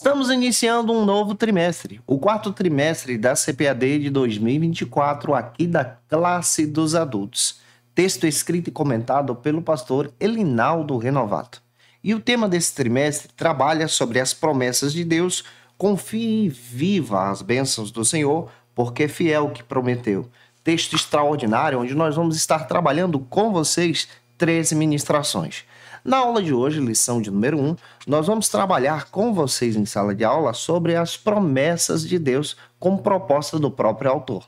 Estamos iniciando um novo trimestre, o quarto trimestre da CPAD de 2024, aqui da classe dos adultos. Texto escrito e comentado pelo pastor Elinaldo Renovato. E o tema desse trimestre trabalha sobre as promessas de Deus. Confie e viva as bênçãos do Senhor, porque é fiel o que prometeu. Texto extraordinário, onde nós vamos estar trabalhando com vocês 13 ministrações. Na aula de hoje, lição de número 1, nós vamos trabalhar com vocês em sala de aula sobre as promessas de Deus como proposta do próprio autor.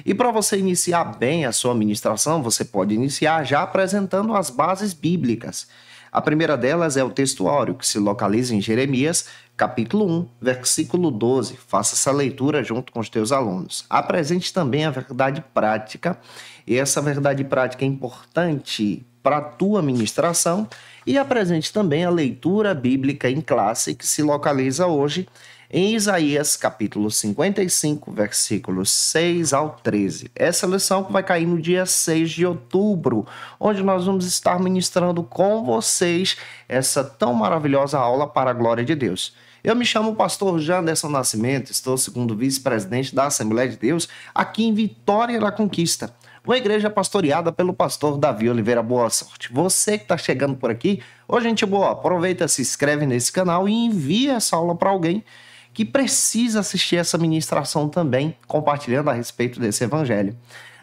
E para você iniciar bem a sua ministração, você pode iniciar já apresentando as bases bíblicas. A primeira delas é o texto áureo, que se localiza em Jeremias, capítulo 1, versículo 12. Faça essa leitura junto com os teus alunos. Apresente também a verdade prática, e essa verdade prática é importante para a tua ministração, e apresente também a leitura bíblica em classe, que se localiza hoje em Isaías, capítulo 55, versículos 6 ao 13. Essa lição que vai cair no dia 6 de outubro, onde nós vamos estar ministrando com vocês essa tão maravilhosa aula para a glória de Deus. Eu me chamo pastor Janderson Nascimento, estou segundo vice-presidente da Assembleia de Deus, aqui em Vitória da Conquista, uma igreja pastoreada pelo pastor Davi Oliveira. Boa sorte. Você que está chegando por aqui, ô gente boa, aproveita, se inscreve nesse canal e envia essa aula para alguém que precisa assistir essa ministração também, compartilhando a respeito desse evangelho.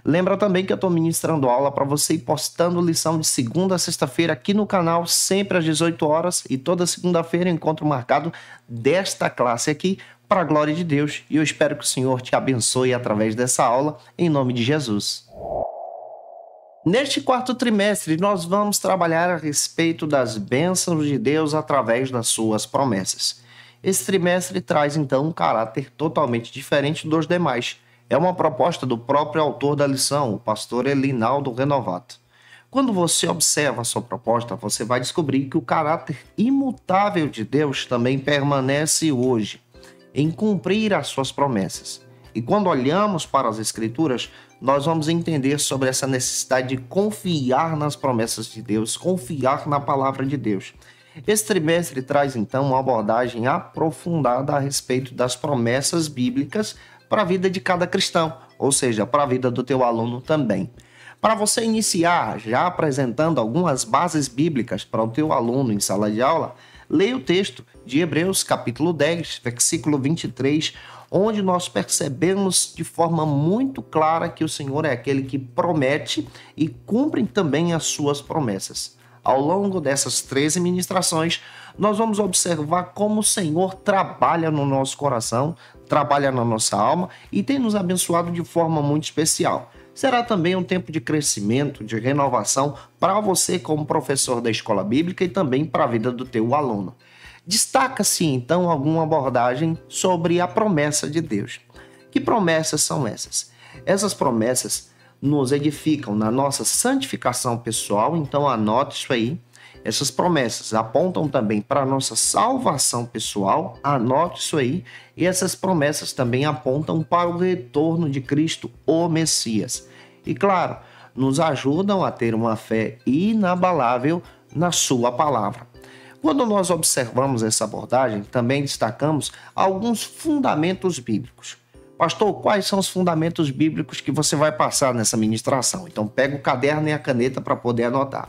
Lembra também que eu estou ministrando aula para você e postando lição de segunda a sexta-feira aqui no canal, sempre às 18 horas, e toda segunda-feira encontro marcado desta classe aqui, para a glória de Deus. E eu espero que o Senhor te abençoe através dessa aula, em nome de Jesus. Neste quarto trimestre, nós vamos trabalhar a respeito das bênçãos de Deus através das suas promessas. Esse trimestre traz, então, um caráter totalmente diferente dos demais. É uma proposta do próprio autor da lição, o pastor Elinaldo Renovato. Quando você observa a sua proposta, você vai descobrir que o caráter imutável de Deus também permanece hoje, em cumprir as suas promessas. E quando olhamos para as Escrituras, nós vamos entender sobre essa necessidade de confiar nas promessas de Deus, confiar na palavra de Deus. Esse trimestre traz, então, uma abordagem aprofundada a respeito das promessas bíblicas para a vida de cada cristão, ou seja, para a vida do teu aluno também. Para você iniciar já apresentando algumas bases bíblicas para o teu aluno em sala de aula, leia o texto de Hebreus, capítulo 10, versículo 23, onde nós percebemos de forma muito clara que o Senhor é aquele que promete e cumpre também as suas promessas. Ao longo dessas 13 ministrações, nós vamos observar como o Senhor trabalha no nosso coração, trabalha na nossa alma e tem nos abençoado de forma muito especial. Será também um tempo de crescimento, de renovação para você como professor da escola bíblica e também para a vida do teu aluno. Destaca-se então alguma abordagem sobre a promessa de Deus. Que promessas são essas? Essas promessas nos edificam na nossa santificação pessoal, então anote isso aí. Essas promessas apontam também para a nossa salvação pessoal, anote isso aí. E essas promessas também apontam para o retorno de Cristo, o Messias. E claro, nos ajudam a ter uma fé inabalável na sua palavra. Quando nós observamos essa abordagem, também destacamos alguns fundamentos bíblicos. Pastor, quais são os fundamentos bíblicos que você vai passar nessa ministração? Então, pega o caderno e a caneta para poder anotar.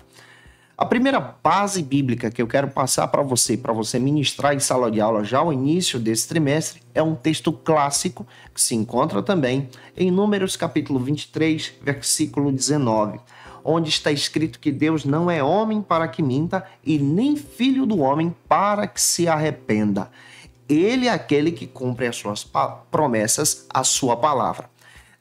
A primeira base bíblica que eu quero passar para você ministrar em sala de aula já ao início desse trimestre, é um texto clássico que se encontra também em Números capítulo 23, versículo 19, onde está escrito que Deus não é homem para que minta e nem filho do homem para que se arrependa. Ele é aquele que cumpre as suas promessas, a sua palavra.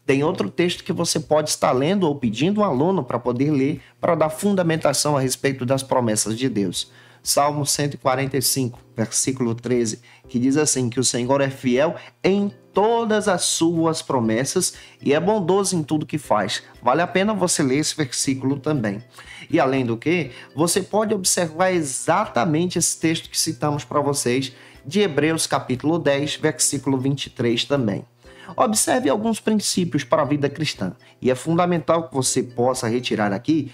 Tem outro texto que você pode estar lendo ou pedindo um aluno para poder ler, para dar fundamentação a respeito das promessas de Deus. Salmo 145, versículo 13, que diz assim, que o Senhor é fiel em todas as suas promessas e é bondoso em tudo que faz. Vale a pena você ler esse versículo também. E além do que, você pode observar exatamente esse texto que citamos para vocês, de Hebreus capítulo 10, versículo 23 também. Observe alguns princípios para a vida cristã e é fundamental que você possa retirar aqui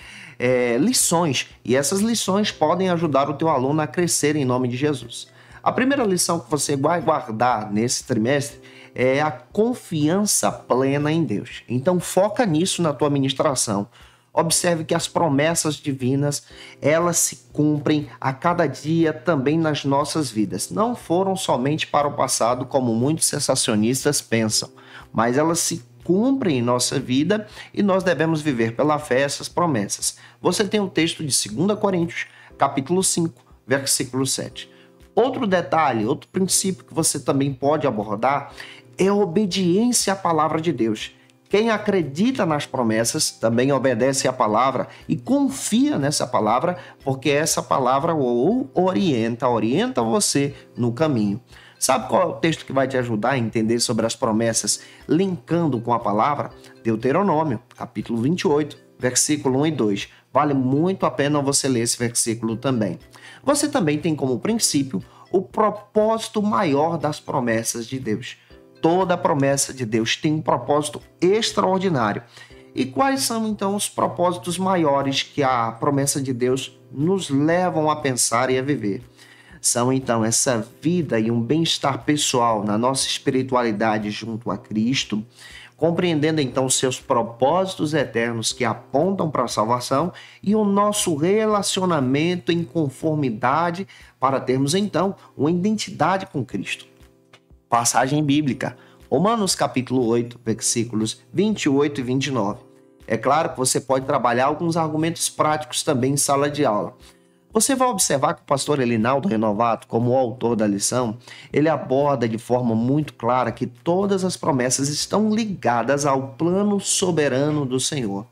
lições, e essas lições podem ajudar o teu aluno a crescer em nome de Jesus. A primeira lição que você vai guardar nesse trimestre é a confiança plena em Deus. Então foca nisso na tua ministração. Observe que as promessas divinas, elas se cumprem a cada dia também nas nossas vidas. Não foram somente para o passado, como muitos sensacionistas pensam, mas elas se cumprem em nossa vida e nós devemos viver pela fé essas promessas. Você tem o texto de 2 Coríntios, capítulo 5, versículo 7. Outro detalhe, outro princípio que você também pode abordar é a obediência à palavra de Deus. Quem acredita nas promessas também obedece à palavra e confia nessa palavra, porque essa palavra o orienta você no caminho. Sabe qual é o texto que vai te ajudar a entender sobre as promessas, linkando com a palavra? Deuteronômio, capítulo 28, versículo 1 e 2. Vale muito a pena você ler esse versículo também. Você também tem como princípio o propósito maior das promessas de Deus. Toda promessa de Deus tem um propósito extraordinário. E quais são, então, os propósitos maiores que a promessa de Deus nos levam a pensar e a viver? São, então, essa vida e um bem-estar pessoal na nossa espiritualidade junto a Cristo, compreendendo, então, os seus propósitos eternos que apontam para a salvação e o nosso relacionamento em conformidade para termos, então, uma identidade com Cristo. Passagem bíblica, Romanos capítulo 8, versículos 28 e 29. É claro que você pode trabalhar alguns argumentos práticos também em sala de aula. Você vai observar que o pastor Elinaldo Renovato, como autor da lição, ele aborda de forma muito clara que todas as promessas estão ligadas ao plano soberano do Senhor.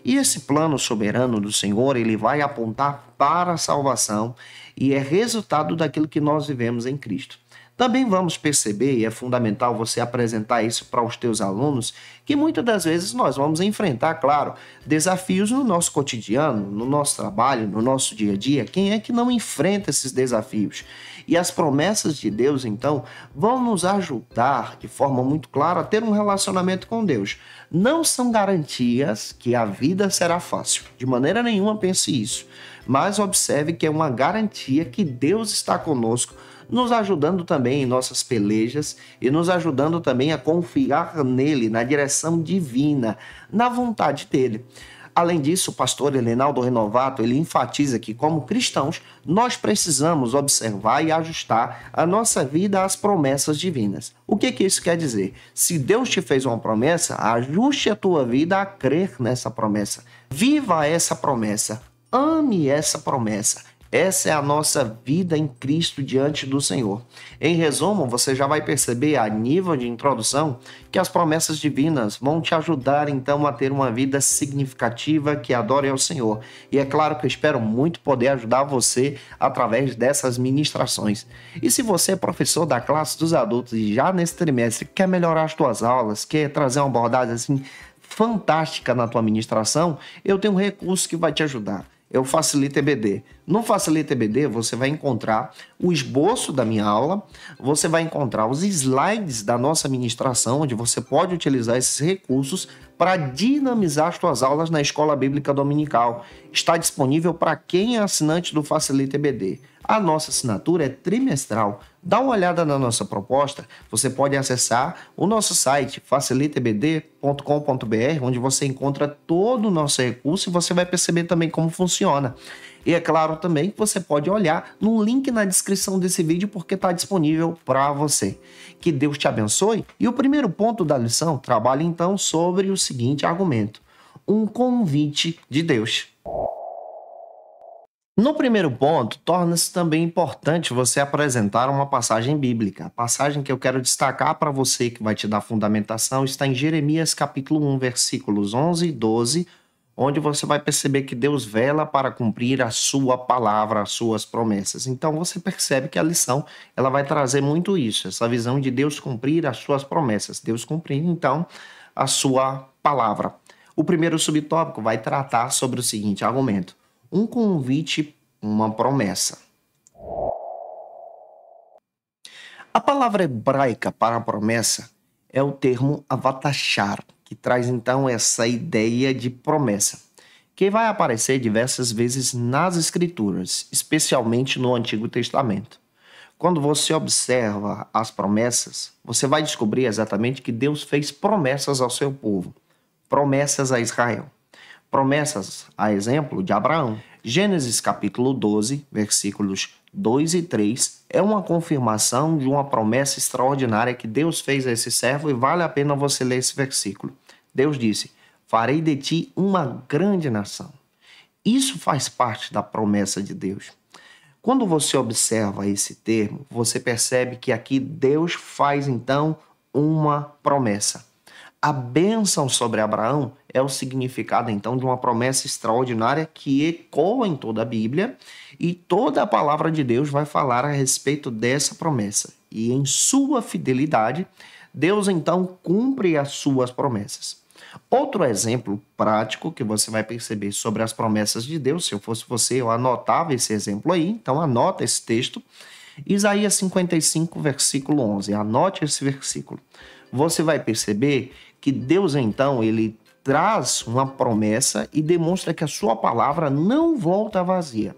E esse plano soberano do Senhor, ele vai apontar para a salvação e é resultado daquilo que nós vivemos em Cristo. Também vamos perceber, e é fundamental você apresentar isso para os teus alunos, que muitas das vezes nós vamos enfrentar, claro, desafios no nosso cotidiano, no nosso trabalho, no nosso dia a dia. Quem é que não enfrenta esses desafios? E as promessas de Deus, então, vão nos ajudar de forma muito clara a ter um relacionamento com Deus. Não são garantias que a vida será fácil. De maneira nenhuma pense isso. Mas observe que é uma garantia que Deus está conosco, nos ajudando também em nossas pelejas e nos ajudando também a confiar nele, na direção divina, na vontade dele. Além disso, o pastor Elinaldo Renovato, ele enfatiza que, como cristãos, nós precisamos observar e ajustar a nossa vida às promessas divinas. O que isso quer dizer? Se Deus te fez uma promessa, ajuste a tua vida a crer nessa promessa. Viva essa promessa. Ame essa promessa. Essa é a nossa vida em Cristo diante do Senhor. Em resumo, você já vai perceber a nível de introdução que as promessas divinas vão te ajudar então a ter uma vida significativa que adore ao Senhor. E é claro que eu espero muito poder ajudar você através dessas ministrações. E se você é professor da classe dos adultos e já nesse trimestre quer melhorar as suas aulas, quer trazer uma abordagem assim fantástica na tua ministração, eu tenho um recurso que vai te ajudar. É o Facilita EBD. No Facilita EBD você vai encontrar o esboço da minha aula, você vai encontrar os slides da nossa ministração, onde você pode utilizar esses recursos para dinamizar as suas aulas na Escola Bíblica Dominical. Está disponível para quem é assinante do Facilita EBD. A nossa assinatura é trimestral. Dá uma olhada na nossa proposta, você pode acessar o nosso site facilitaebd.com.br, onde você encontra todo o nosso recurso e você vai perceber também como funciona. E é claro também que você pode olhar no link na descrição desse vídeo porque está disponível para você. Que Deus te abençoe. E o primeiro ponto da lição trabalha então sobre o seguinte argumento: um convite de Deus. No primeiro ponto, torna-se também importante você apresentar uma passagem bíblica. A passagem que eu quero destacar para você, que vai te dar fundamentação, está em Jeremias capítulo 1, versículos 11 e 12, onde você vai perceber que Deus vela para cumprir a sua palavra, as suas promessas. Então você percebe que a lição ela vai trazer muito isso, essa visão de Deus cumprir as suas promessas, Deus cumprir então a sua palavra. O primeiro subtópico vai tratar sobre o seguinte argumento: um convite, uma promessa. A palavra hebraica para promessa é o termo avatashar, que traz então essa ideia de promessa, que vai aparecer diversas vezes nas Escrituras, especialmente no Antigo Testamento. quando você observa as promessas, você vai descobrir exatamente que Deus fez promessas ao seu povo, promessas a Israel. Promessas, a exemplo de Abraão. Gênesis capítulo 12, versículos 2 e 3, é uma confirmação de uma promessa extraordinária que Deus fez a esse servo e vale a pena você ler esse versículo. Deus disse: farei de ti uma grande nação. Isso faz parte da promessa de Deus. Quando você observa esse termo, você percebe que aqui Deus faz então uma promessa. A bênção sobre Abraão é o significado, então, de uma promessa extraordinária que ecoa em toda a Bíblia e toda a palavra de Deus vai falar a respeito dessa promessa. E em sua fidelidade, Deus, então, cumpre as suas promessas. Outro exemplo prático que você vai perceber sobre as promessas de Deus, se eu fosse você, eu anotava esse exemplo aí, então anota esse texto. Isaías 55, versículo 11. Anote esse versículo. Você vai perceber que Deus, então, ele traz uma promessa e demonstra que a sua palavra não volta vazia.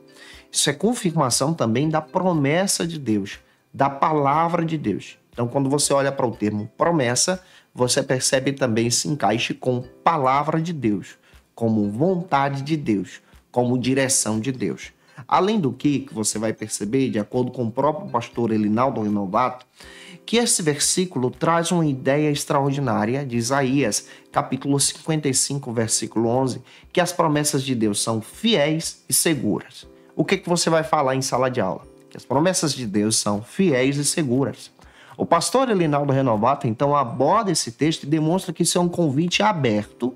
Isso é confirmação também da promessa de Deus, da palavra de Deus. Então, quando você olha para o termo promessa, você percebe também esse encaixe com palavra de Deus, como vontade de Deus, como direção de Deus. Além do que você vai perceber, de acordo com o próprio pastor Elinaldo Renovato, que esse versículo traz uma ideia extraordinária de Isaías, capítulo 55, versículo 11, que as promessas de Deus são fiéis e seguras. O que você vai falar em sala de aula? Que as promessas de Deus são fiéis e seguras. O pastor Elinaldo Renovato, então, aborda esse texto e demonstra que isso é um convite aberto,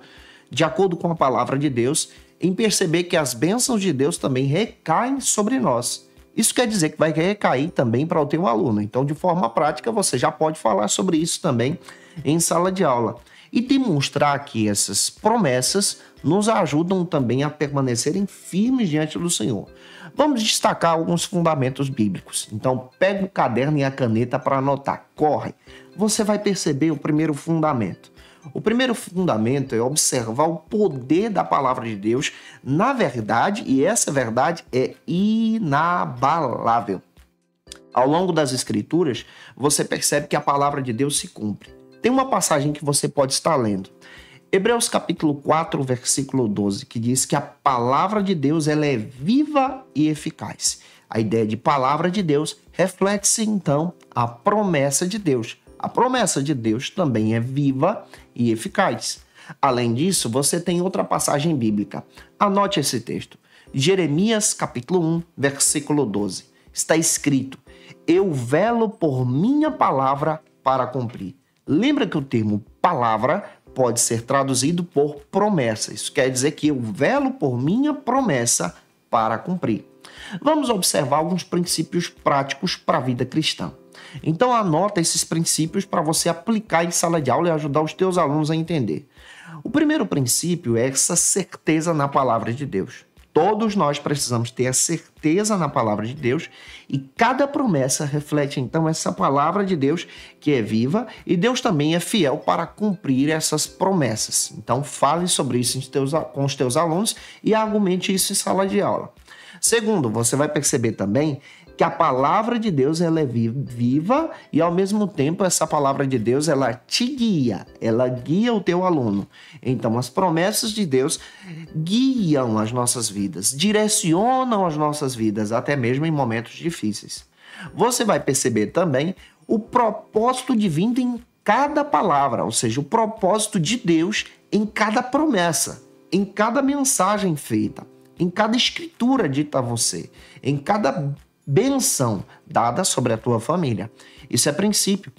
de acordo com a palavra de Deus, em perceber que as bênçãos de Deus também recaem sobre nós. Isso quer dizer que vai recair também para o teu aluno. Então, de forma prática, você já pode falar sobre isso também em sala de aula. E demonstrar que essas promessas nos ajudam também a permanecerem firmes diante do Senhor. Vamos destacar alguns fundamentos bíblicos. Então, pega o caderno e a caneta para anotar. Corre! Você vai perceber o primeiro fundamento. O primeiro fundamento é observar o poder da palavra de Deus na verdade, e essa verdade é inabalável. Ao longo das Escrituras, você percebe que a palavra de Deus se cumpre. Tem uma passagem que você pode estar lendo. Hebreus capítulo 4, versículo 12, que diz que a palavra de Deus ela é viva e eficaz. A ideia de palavra de Deus reflete-se, então, a promessa de Deus. A promessa de Deus também é viva e eficaz. Além disso, você tem outra passagem bíblica. Anote esse texto. Jeremias, capítulo 1, versículo 12. Está escrito: eu velo por minha palavra para cumprir. Lembra que o termo palavra pode ser traduzido por promessa. Isso quer dizer que eu velo por minha promessa para cumprir. Vamos observar alguns princípios práticos para a vida cristã. Então anota esses princípios para você aplicar em sala de aula e ajudar os teus alunos a entender. O primeiro princípio é essa certeza na palavra de Deus. Todos nós precisamos ter a certeza na palavra de Deus e cada promessa reflete então essa palavra de Deus que é viva e Deus também é fiel para cumprir essas promessas. Então fale sobre isso com os teus alunos e argumente isso em sala de aula. Segundo, você vai perceber também que a palavra de Deus ela é viva e ao mesmo tempo essa palavra de Deus ela te guia, ela guia o teu aluno. Então as promessas de Deus guiam as nossas vidas, direcionam as nossas vidas, até mesmo em momentos difíceis. Você vai perceber também o propósito divino em cada palavra, ou seja, o propósito de Deus em cada promessa, em cada mensagem feita, em cada escritura dita a você, em cada benção dada sobre a tua família. Isso é princípio.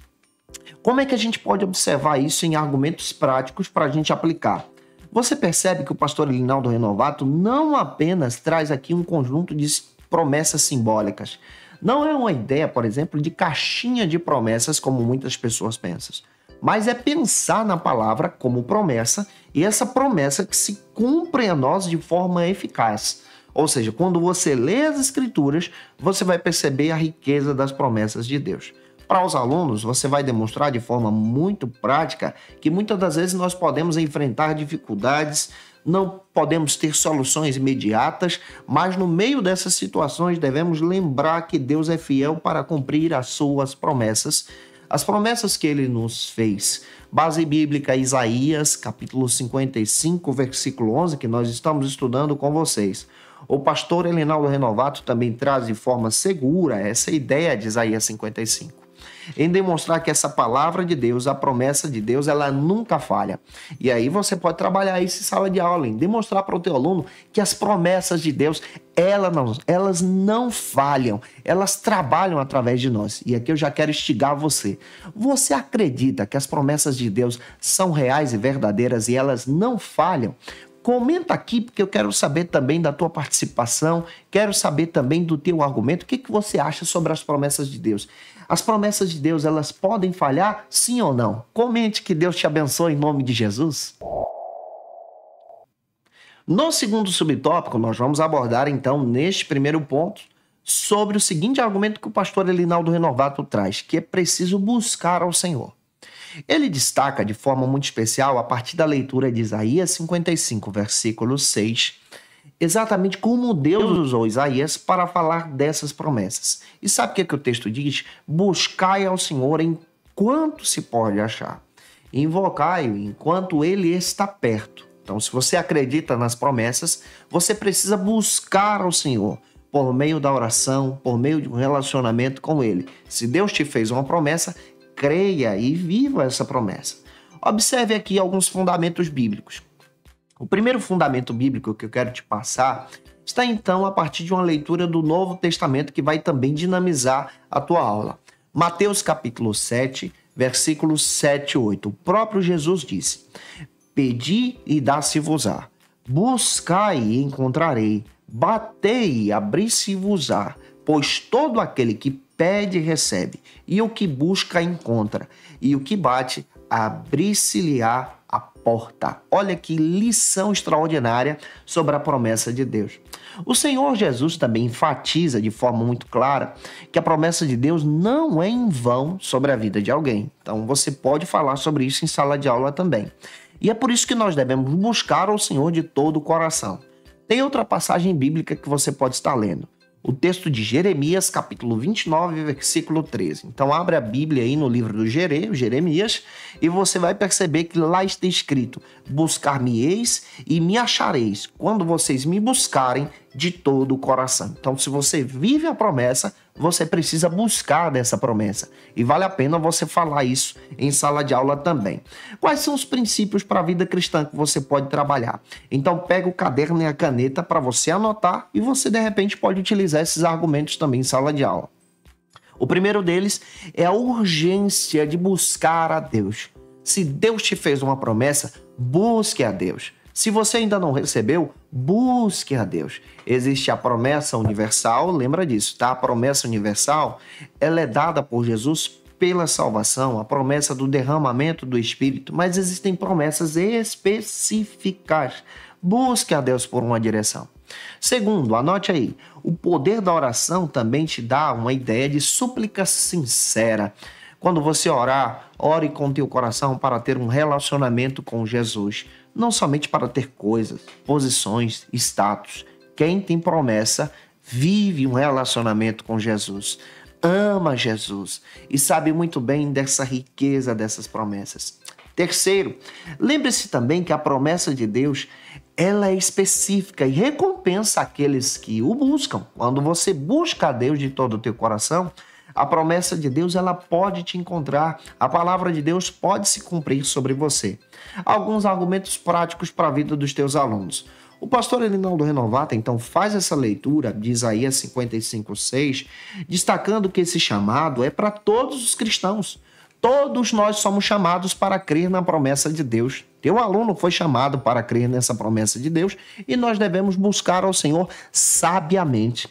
Como é que a gente pode observar isso em argumentos práticos para a gente aplicar? Você percebe que o pastor Elinaldo Renovato não apenas traz aqui um conjunto de promessas simbólicas. Não é uma ideia, por exemplo, de caixinha de promessas, como muitas pessoas pensam. Mas é pensar na palavra como promessa e essa promessa que se cumpre a nós de forma eficaz. Ou seja, quando você lê as Escrituras, você vai perceber a riqueza das promessas de Deus. Para os alunos, você vai demonstrar de forma muito prática que muitas das vezes nós podemos enfrentar dificuldades não podemos ter soluções imediatas, mas no meio dessas situações devemos lembrar que Deus é fiel para cumprir as suas promessas, as promessas que ele nos fez. Base bíblica, Isaías, capítulo 55, versículo 11, que nós estamos estudando com vocês. O pastor Elinaldo Renovato também traz de forma segura essa ideia de Isaías 55. Em demonstrar que essa palavra de Deus, a promessa de Deus, ela nunca falha. E aí você pode trabalhar isso em sala de aula, em demonstrar para o teu aluno que as promessas de Deus, elas não falham, elas trabalham através de nós. E aqui eu já quero instigar você. Você acredita que as promessas de Deus são reais e verdadeiras e elas não falham? Comenta aqui, porque eu quero saber também da tua participação, quero saber também do teu argumento. O que você acha sobre as promessas de Deus? As promessas de Deus, elas podem falhar, sim ou não? Comente, que Deus te abençoe em nome de Jesus. No segundo subtópico, nós vamos abordar então, neste primeiro ponto, sobre o seguinte argumento que o pastor Elinaldo Renovato traz, que é preciso buscar ao Senhor. Ele destaca de forma muito especial, a partir da leitura de Isaías 55, versículo 6, exatamente como Deus usou Isaías para falar dessas promessas. E sabe o que o texto diz? Buscai ao Senhor enquanto se pode achar. Invocai-o enquanto ele está perto. Então, se você acredita nas promessas, você precisa buscar ao Senhor por meio da oração, por meio de um relacionamento com ele. Se Deus te fez uma promessa, creia e viva essa promessa. Observe aqui alguns fundamentos bíblicos. O primeiro fundamento bíblico que eu quero te passar está então a partir de uma leitura do Novo Testamento que vai também dinamizar a tua aula. Mateus capítulo 7, versículos 7 e 8. O próprio Jesus disse: Pedi e dá-se-vos-á, buscai e encontrarei, batei e abri-se-vos-á, pois todo aquele que pede recebe, e o que busca encontra, e o que bate abrir-se-lhe-á a porta. Olha que lição extraordinária sobre a promessa de Deus. O Senhor Jesus também enfatiza de forma muito clara que a promessa de Deus não é em vão sobre a vida de alguém. Então você pode falar sobre isso em sala de aula também. E é por isso que nós devemos buscar ao Senhor de todo o coração. Tem outra passagem bíblica que você pode estar lendo. O texto de Jeremias, capítulo 29, versículo 13. Então, abre a Bíblia aí no livro do Jeremias, e você vai perceber que lá está escrito: buscar-me-eis e me achareis, quando vocês me buscarem de todo o coração. Então, se você vive a promessa, você precisa buscar dessa promessa. E vale a pena você falar isso em sala de aula também. Quais são os princípios para a vida cristã que você pode trabalhar? Então, pega o caderno e a caneta para você anotar, e você, de repente, pode utilizar esses argumentos também em sala de aula. O primeiro deles é a urgência de buscar a Deus. Se Deus te fez uma promessa, busque a Deus. Se você ainda não recebeu, busque a Deus. Existe a promessa universal, lembra disso, tá? A promessa universal, ela é dada por Jesus pela salvação, a promessa do derramamento do Espírito, mas existem promessas específicas. Busque a Deus por uma direção. Segundo, anote aí, o poder da oração também te dá uma ideia de súplica sincera. Quando você orar, ore com teu coração para ter um relacionamento com Jesus. Não somente para ter coisas, posições, status. Quem tem promessa vive um relacionamento com Jesus. Ama Jesus e sabe muito bem dessa riqueza dessas promessas. Terceiro, lembre-se também que a promessa de Deus, ela é específica e recompensa aqueles que o buscam. Quando você busca a Deus de todo o teu coração, a promessa de Deus, ela pode te encontrar. A palavra de Deus pode se cumprir sobre você. Alguns argumentos práticos para a vida dos teus alunos. O pastor Elinaldo Renovato, então, faz essa leitura de Isaías 55:6, destacando que esse chamado é para todos os cristãos. Todos nós somos chamados para crer na promessa de Deus. Teu aluno foi chamado para crer nessa promessa de Deus e nós devemos buscar ao Senhor sabiamente.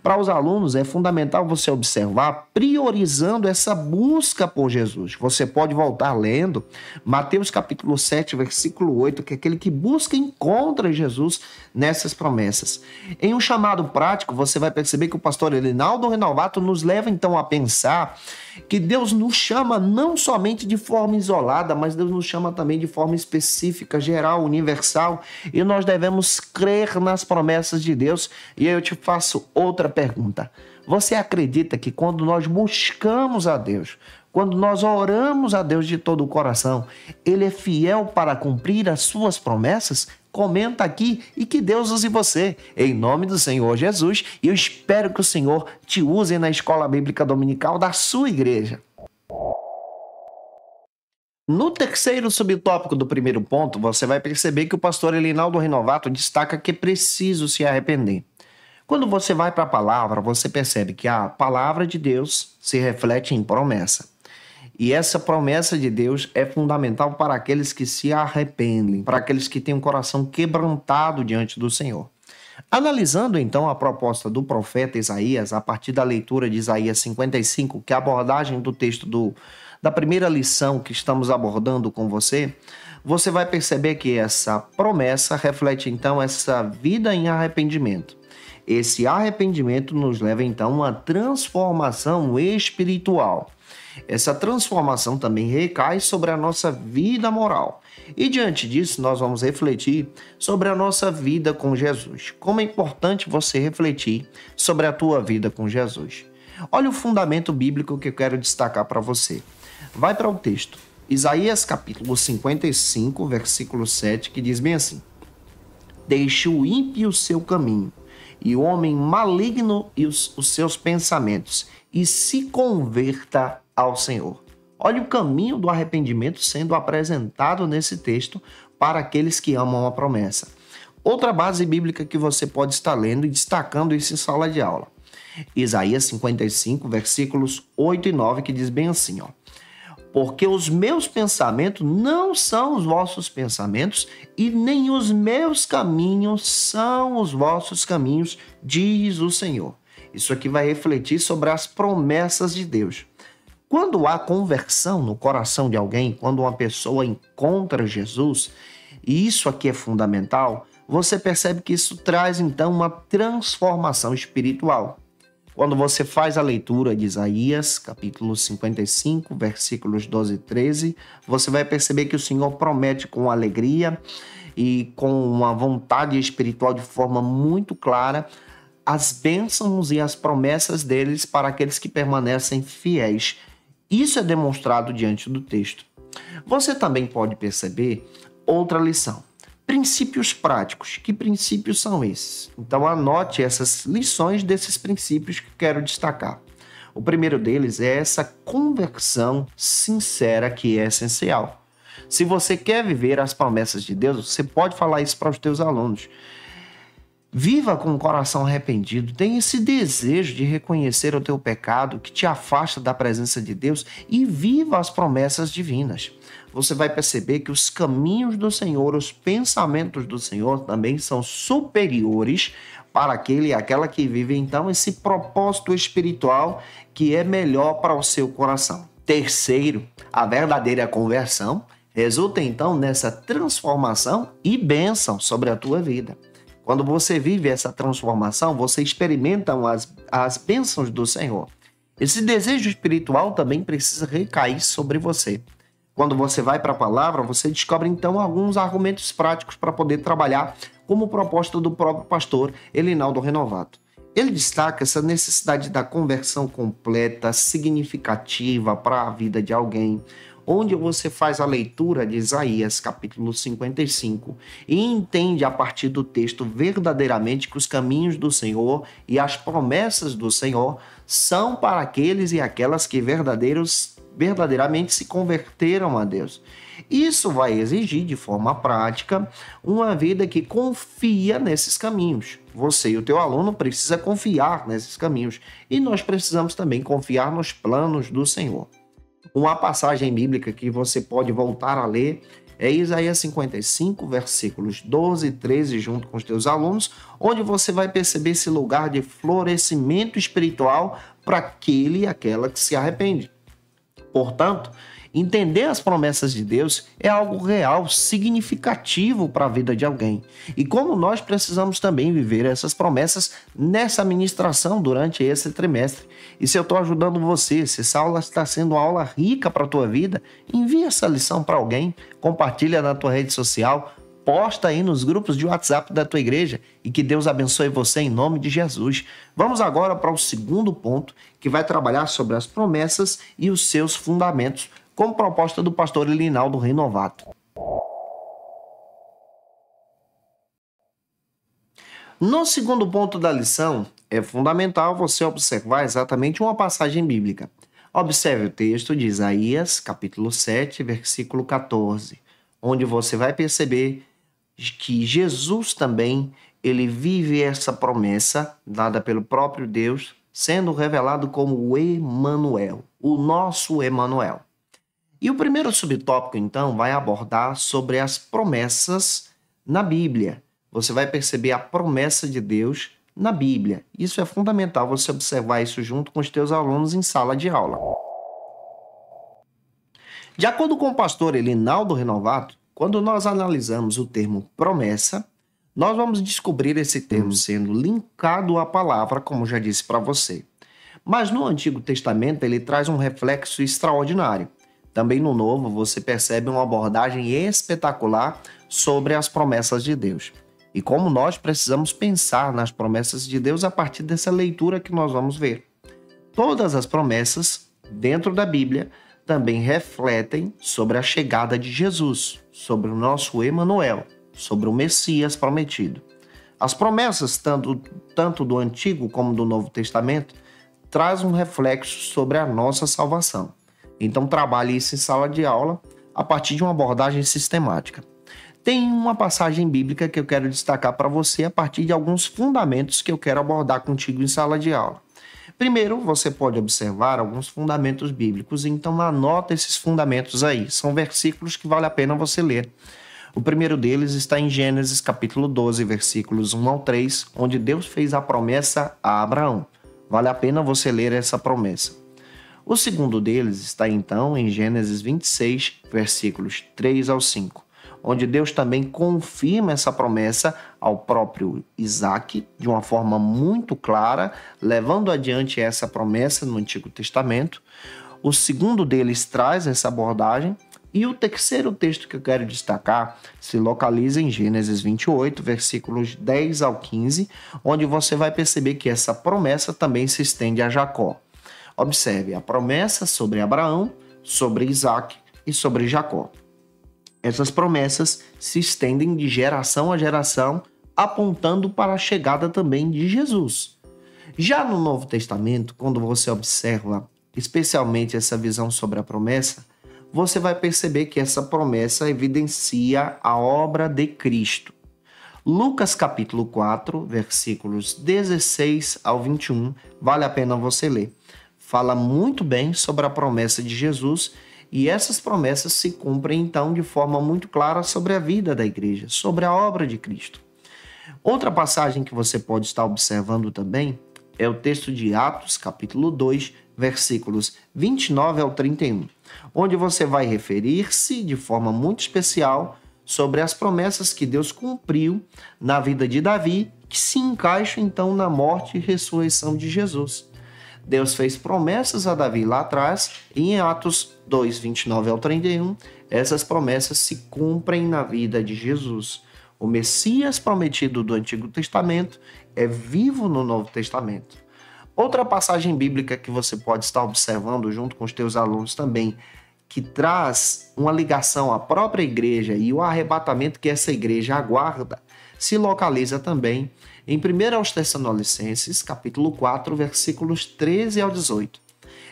Para os alunos é fundamental você observar priorizando essa busca por Jesus. Você pode voltar lendo Mateus capítulo 7, versículo 8, que aquele que busca encontra Jesus nessas promessas. Em um chamado prático, você vai perceber que o pastor Elinaldo Renovato nos leva então a pensar que Deus nos chama não somente de forma isolada, mas Deus nos chama também de forma específica. específica, geral, universal, e nós devemos crer nas promessas de Deus. E eu te faço outra pergunta. Você acredita que quando nós buscamos a Deus, quando nós oramos a Deus de todo o coração, Ele é fiel para cumprir as suas promessas? Comenta aqui e que Deus use você, em nome do Senhor Jesus. E eu espero que o Senhor te use na escola bíblica dominical da sua igreja. No terceiro subtópico do primeiro ponto, você vai perceber que o pastor Elinaldo Renovato destaca que é preciso se arrepender. Quando você vai para a palavra, você percebe que a palavra de Deus se reflete em promessa. E essa promessa de Deus é fundamental para aqueles que se arrependem, para aqueles que têm um coração quebrantado diante do Senhor. Analisando então a proposta do profeta Isaías, a partir da leitura de Isaías 55, que é a abordagem do texto da primeira lição que estamos abordando com você, você vai perceber que essa promessa reflete então essa vida em arrependimento. Esse arrependimento nos leva então a uma transformação espiritual. Essa transformação também recai sobre a nossa vida moral. E diante disso, nós vamos refletir sobre a nossa vida com Jesus. Como é importante você refletir sobre a tua vida com Jesus. Olha o fundamento bíblico que eu quero destacar para você. Vai para o texto. Isaías capítulo 55, versículo 7, que diz bem assim: Deixe o ímpio o seu caminho, e o homem maligno e os seus pensamentos, e se converta ao Senhor. Olha o caminho do arrependimento sendo apresentado nesse texto para aqueles que amam a promessa. Outra base bíblica que você pode estar lendo e destacando isso em sala de aula. Isaías 55, versículos 8 e 9, que diz bem assim, Porque os meus pensamentos não são os vossos pensamentos, e nem os meus caminhos são os vossos caminhos, diz o Senhor. Isso aqui vai refletir sobre as promessas de Deus. Quando há conversão no coração de alguém, quando uma pessoa encontra Jesus, e isso aqui é fundamental, você percebe que isso traz então uma transformação espiritual. Quando você faz a leitura de Isaías, capítulo 55, versículos 12 e 13, você vai perceber que o Senhor promete com alegria e com uma vontade espiritual de forma muito clara as bênçãos e as promessas deles para aqueles que permanecem fiéis. Isso é demonstrado diante do texto. Você também pode perceber outra lição. Princípios práticos. Que princípios são esses? Então anote essas lições desses princípios que quero destacar. O primeiro deles é essa conversão sincera que é essencial. Se você quer viver as promessas de Deus, você pode falar isso para os teus alunos. Viva com o coração arrependido, tenha esse desejo de reconhecer o teu pecado que te afasta da presença de Deus e viva as promessas divinas. Você vai perceber que os caminhos do Senhor, os pensamentos do Senhor também são superiores para aquele e aquela que vive então esse propósito espiritual que é melhor para o seu coração. Terceiro, a verdadeira conversão resulta então nessa transformação e bênção sobre a tua vida. Quando você vive essa transformação, você experimenta as bênçãos do Senhor. Esse desejo espiritual também precisa recair sobre você. Quando você vai para a palavra, você descobre então alguns argumentos práticos para poder trabalhar, como proposta do próprio pastor Elinaldo Renovato. Ele destaca essa necessidade da conversão completa, significativa para a vida de alguém, onde você faz a leitura de Isaías, capítulo 55, e entende a partir do texto verdadeiramente que os caminhos do Senhor e as promessas do Senhor são para aqueles e aquelas que verdadeiramente se converteram a Deus. Isso vai exigir, de forma prática, uma vida que confia nesses caminhos. Você e o teu aluno precisam confiar nesses caminhos, e nós precisamos também confiar nos planos do Senhor. Uma passagem bíblica que você pode voltar a ler é Isaías 55, versículos 12 e 13, junto com os teus alunos, onde você vai perceber esse lugar de florescimento espiritual para aquele e aquela que se arrepende. Portanto, Entender as promessas de Deus é algo real, significativo para a vida de alguém. E como nós precisamos também viver essas promessas nessa ministração durante esse trimestre. E se eu estou ajudando você, se essa aula está sendo uma aula rica para a tua vida, envia essa lição para alguém, compartilha na tua rede social, posta aí nos grupos de WhatsApp da tua igreja e que Deus abençoe você em nome de Jesus. Vamos agora para o segundo ponto, que vai trabalhar sobre as promessas e os seus fundamentos, como proposta do pastor Elinaldo Renovato. No segundo ponto da lição, é fundamental você observar exatamente uma passagem bíblica. Observe o texto de Isaías, capítulo 7, versículo 14, onde você vai perceber que Jesus também, ele vive essa promessa dada pelo próprio Deus, sendo revelado como o Emanuel, o nosso Emanuel. E o primeiro subtópico, então, vai abordar sobre as promessas na Bíblia. Você vai perceber a promessa de Deus na Bíblia. Isso é fundamental você observar isso junto com os teus alunos em sala de aula. De acordo com o pastor Elinaldo Renovato, quando nós analisamos o termo promessa, nós vamos descobrir esse termo sendo linkado à palavra, como já disse para você. Mas no Antigo Testamento ele traz um reflexo extraordinário. Também no Novo você percebe uma abordagem espetacular sobre as promessas de Deus. E como nós precisamos pensar nas promessas de Deus a partir dessa leitura que nós vamos ver. Todas as promessas dentro da Bíblia também refletem sobre a chegada de Jesus, sobre o nosso Emanuel, sobre o Messias prometido. As promessas, tanto do Antigo como do Novo Testamento, trazem um reflexo sobre a nossa salvação. Então trabalhe isso em sala de aula a partir de uma abordagem sistemática. Tem uma passagem bíblica que eu quero destacar para você a partir de alguns fundamentos que eu quero abordar contigo em sala de aula. Primeiro, você pode observar alguns fundamentos bíblicos, então anota esses fundamentos aí. São versículos que vale a pena você ler. O primeiro deles está em Gênesis capítulo 12, versículos 1 ao 3, onde Deus fez a promessa a Abraão. Vale a pena você ler essa promessa. O segundo deles está então em Gênesis 26, versículos 3 ao 5, onde Deus também confirma essa promessa ao próprio Isaac, de uma forma muito clara, levando adiante essa promessa no Antigo Testamento. O segundo deles traz essa abordagem, e o terceiro texto que eu quero destacar se localiza em Gênesis 28, versículos 10 ao 15, onde você vai perceber que essa promessa também se estende a Jacó. Observe a promessa sobre Abraão, sobre Isaac e sobre Jacó. Essas promessas se estendem de geração a geração, apontando para a chegada também de Jesus. Já no Novo Testamento, quando você observa especialmente essa visão sobre a promessa, você vai perceber que essa promessa evidencia a obra de Cristo. Lucas capítulo 4, versículos 16 ao 21, vale a pena você ler. Fala muito bem sobre a promessa de Jesus e essas promessas se cumprem então de forma muito clara sobre a vida da igreja, sobre a obra de Cristo. Outra passagem que você pode estar observando também é o texto de Atos capítulo 2, versículos 29 ao 31, onde você vai referir-se de forma muito especial sobre as promessas que Deus cumpriu na vida de Davi, que se encaixam então na morte e ressurreição de Jesus. Deus fez promessas a Davi lá atrás, e em Atos 2, 29 ao 31, essas promessas se cumprem na vida de Jesus. O Messias prometido do Antigo Testamento é vivo no Novo Testamento. Outra passagem bíblica que você pode estar observando junto com os teus alunos também, que traz uma ligação à própria igreja e o arrebatamento que essa igreja aguarda, se localiza também em 1 Tessalonicenses, capítulo 4, versículos 13 ao 18.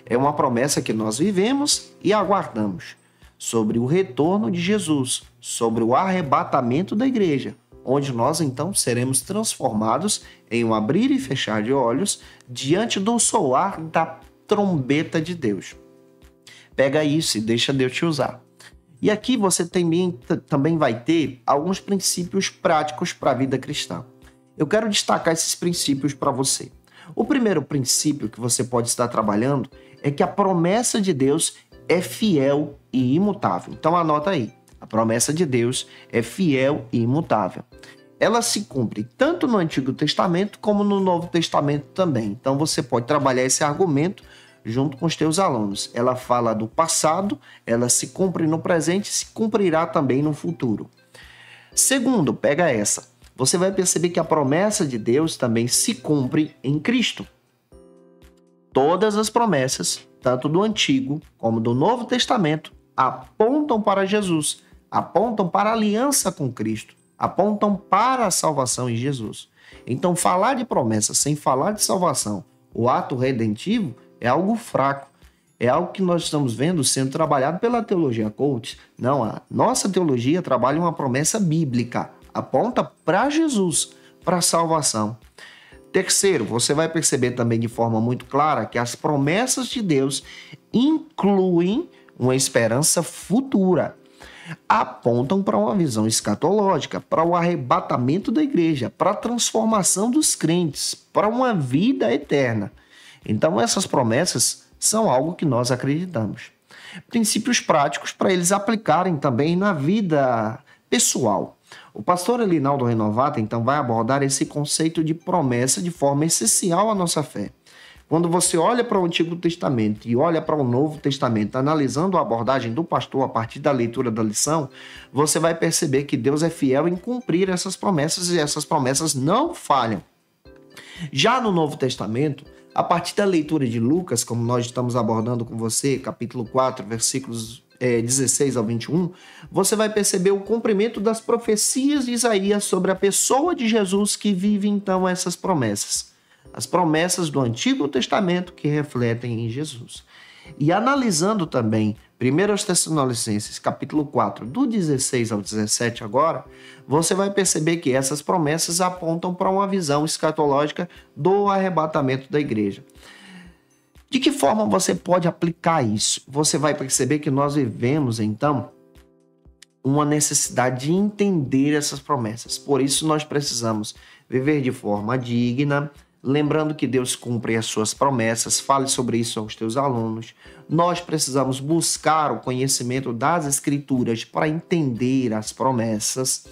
É uma promessa que nós vivemos e aguardamos sobre o retorno de Jesus, sobre o arrebatamento da igreja, onde nós então seremos transformados em um abrir e fechar de olhos diante do soar da trombeta de Deus. Pega isso e deixa Deus te usar. E aqui você também vai ter alguns princípios práticos para a vida cristã. Eu quero destacar esses princípios para você. O primeiro princípio que você pode estar trabalhando é que a promessa de Deus é fiel e imutável. Então anota aí, a promessa de Deus é fiel e imutável. Ela se cumpre tanto no Antigo Testamento como no Novo Testamento também. Então você pode trabalhar esse argumento junto com os teus alunos. Ela fala do passado, ela se cumpre no presente e se cumprirá também no futuro. Segundo, pega essa. Você vai perceber que a promessa de Deus também se cumpre em Cristo. Todas as promessas, tanto do Antigo como do Novo Testamento, apontam para Jesus, apontam para a aliança com Cristo, apontam para a salvação em Jesus. Então, falar de promessa sem falar de salvação, o ato redentivo, é algo fraco. É algo que nós estamos vendo sendo trabalhado pela teologia coach. Não, a nossa teologia trabalha uma promessa bíblica, aponta para Jesus, para a salvação. Terceiro, você vai perceber também de forma muito clara que as promessas de Deus incluem uma esperança futura. Apontam para uma visão escatológica, para o arrebatamento da igreja, para a transformação dos crentes, para uma vida eterna. Então, essas promessas são algo que nós acreditamos. Princípios práticos para eles aplicarem também na vida pessoal. O pastor Elinaldo Renovato, então, vai abordar esse conceito de promessa de forma essencial à nossa fé. Quando você olha para o Antigo Testamento e olha para o Novo Testamento, analisando a abordagem do pastor a partir da leitura da lição, você vai perceber que Deus é fiel em cumprir essas promessas e essas promessas não falham. Já no Novo Testamento, a partir da leitura de Lucas, como nós estamos abordando com você, capítulo 4, versículos 16 ao 21, você vai perceber o cumprimento das profecias de Isaías sobre a pessoa de Jesus que vive então essas promessas. As promessas do Antigo Testamento que refletem em Jesus. E analisando também 1 Tessalonicenses, capítulo 4, do 16 ao 17 agora, você vai perceber que essas promessas apontam para uma visão escatológica do arrebatamento da igreja. De que forma você pode aplicar isso? Você vai perceber que nós vivemos, então, uma necessidade de entender essas promessas. Por isso, nós precisamos viver de forma digna, lembrando que Deus cumpre as suas promessas. Fale sobre isso aos teus alunos. Nós precisamos buscar o conhecimento das Escrituras para entender as promessas.